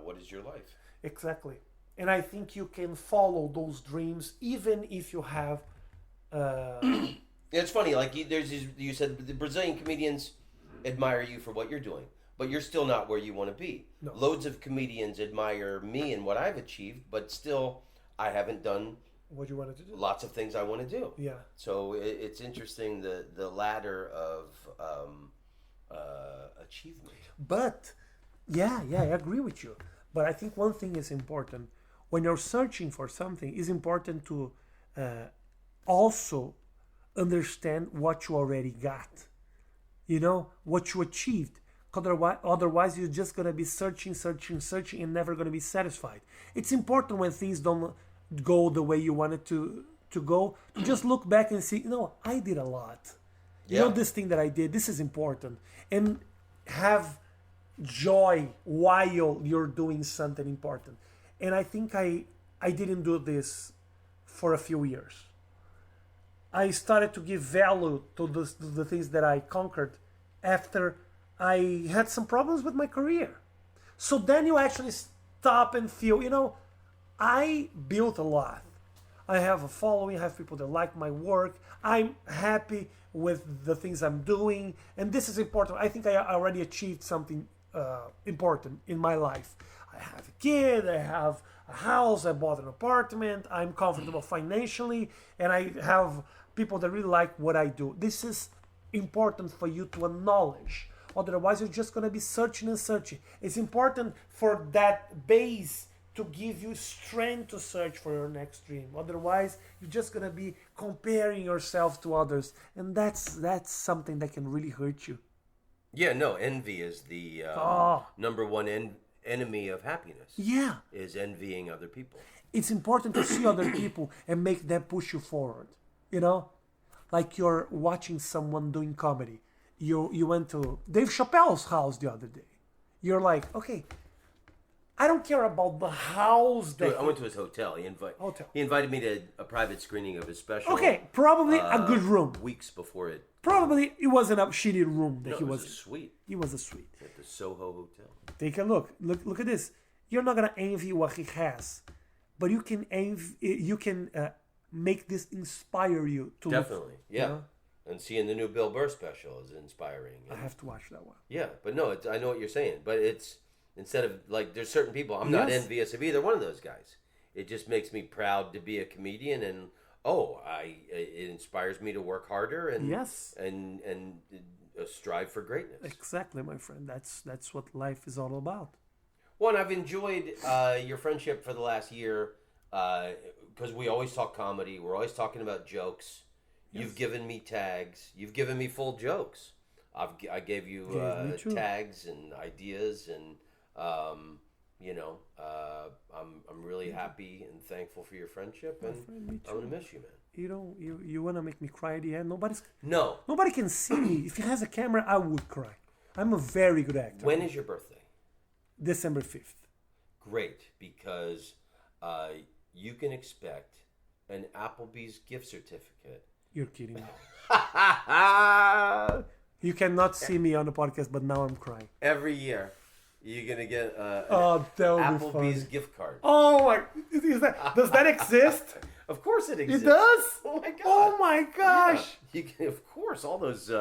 what is your life? Exactly. And I think you can follow those dreams even if you have. It's funny, like you said, the Brazilian comedians admire you for what you're doing, but you're still not where you want to be. No. Loads of comedians admire me and what I've achieved, but still, I haven't done What you wanted to do. lots of things I want to do. Yeah. So it's interesting the ladder of achievement. But, yeah, I agree with you. But I think one thing is important. When you're searching for something, it's important to also understand what you already got. You know, what you achieved. Otherwise, you're just going to be searching, and never going to be satisfied. It's important when things don't go the way you wanted to go, to just look back and see, I did a lot. Yeah. This thing that I did, this is important. And have joy while you're doing something important. And I think I didn't do this for a few years. I started to give value to the things that I conquered after I had some problems with my career. So then you actually stop and feel, I built a lot. I have a following, I have people that like my work. I'm happy with the things I'm doing. And this is important. I think I already achieved something important in my life. I have a kid, I have a house, I bought an apartment, I'm comfortable financially, and I have people that really like what I do. This is important for you to acknowledge. Otherwise, you're just going to be searching and searching. It's important for that base to give you strength to search for your next dream. Otherwise, you're just going to be comparing yourself to others. And that's something that can really hurt you. Yeah, no, envy is the number one enemy of happiness. Yeah. Is envying other people. It's important to see other people and make them push you forward. Like you're watching someone doing comedy. You went to Dave Chappelle's house the other day. You're like, okay, I don't care about the house that I went to his hotel. He invited me to a private screening of his special. Okay, probably a good room. Weeks before it. Probably it wasn't a shitty room that he was. It was a suite. He was a suite. At the Soho Hotel. Take a look. Look at this. You're not gonna envy what he has, but you can envy. You can make this inspire you to Definitely, look, yeah. And seeing the new Bill Burr special is inspiring. I have to watch that one. Yeah, but no, I know what you're saying. But it's instead of like, there's certain people I'm not envious of either one of those guys. It just makes me proud to be a comedian, and it inspires me to work harder and and strive for greatness. Exactly, my friend. That's what life is all about. Well, and I've enjoyed your friendship for the last year because we always talk comedy. We're always talking about jokes. You've given me tags. You've given me full jokes. I gave you tags and ideas, and I'm really happy and thankful for your friendship, and I'm gonna miss you, man. You wanna make me cry at the end? Nobody can see me. If he has a camera, I would cry. I'm a very good actor. When is your birthday? December 5th. Great, because you can expect an Applebee's gift certificate. You're kidding me. You cannot see me on the podcast, but now I'm crying. Every year, you're gonna get an Applebee's gift card. Oh my! Does that exist? Of course it exists. It does? Oh my god! Oh my gosh! Yeah. You can, of course, all those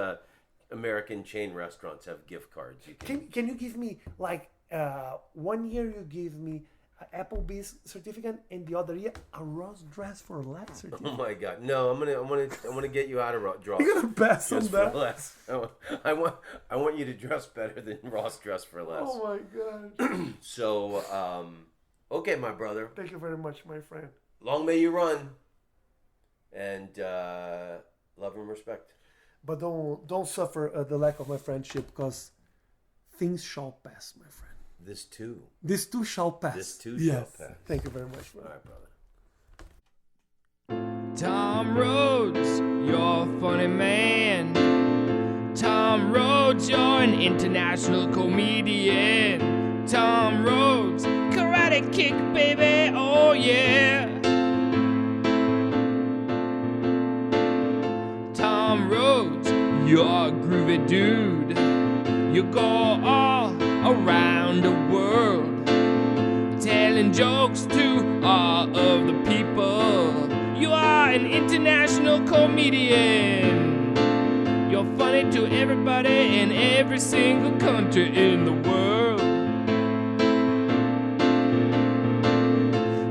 American chain restaurants have gift cards. Can you give me like 1 year you give me Applebee's certificate, and the other year a Ross Dress for Less certificate? Oh my god! No, I'm gonna get you out of Ross. You're gonna pass on that? Less. I want you to dress better than Ross Dress for Less. Oh my god! So, okay, my brother. Thank you very much, my friend. Long may you run, and love and respect. But don't suffer the lack of my friendship, because things shall pass, my friend. This too shall pass. This too shall pass. Thank you very much, man. All right, brother. Tom Rhodes, you're a funny man. Tom Rhodes, you're an international comedian. Tom Rhodes, karate body kick, baby, oh yeah. Tom Rhodes, you're a groovy dude. You go all around the world, telling jokes to all of the people. You are an international comedian. You're funny to everybody in every single country in the world.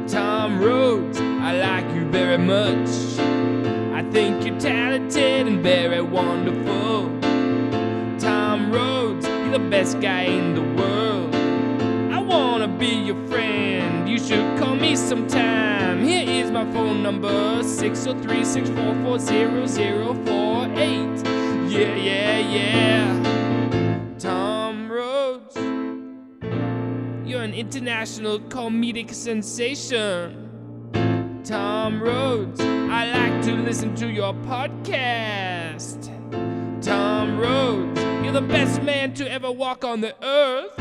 Tom Rhodes, I like you very much. I think you're talented and very wonderful. Tom Rhodes, you're the best guy in the world. I wanna be your friend, you should call me sometime. Here is my phone number, 603-644-0048. Yeah, yeah, yeah. Tom Rhodes, you're an international comedic sensation. Tom Rhodes, I like to listen to your podcast. Tom Rhodes, you're the best man to ever walk on the earth.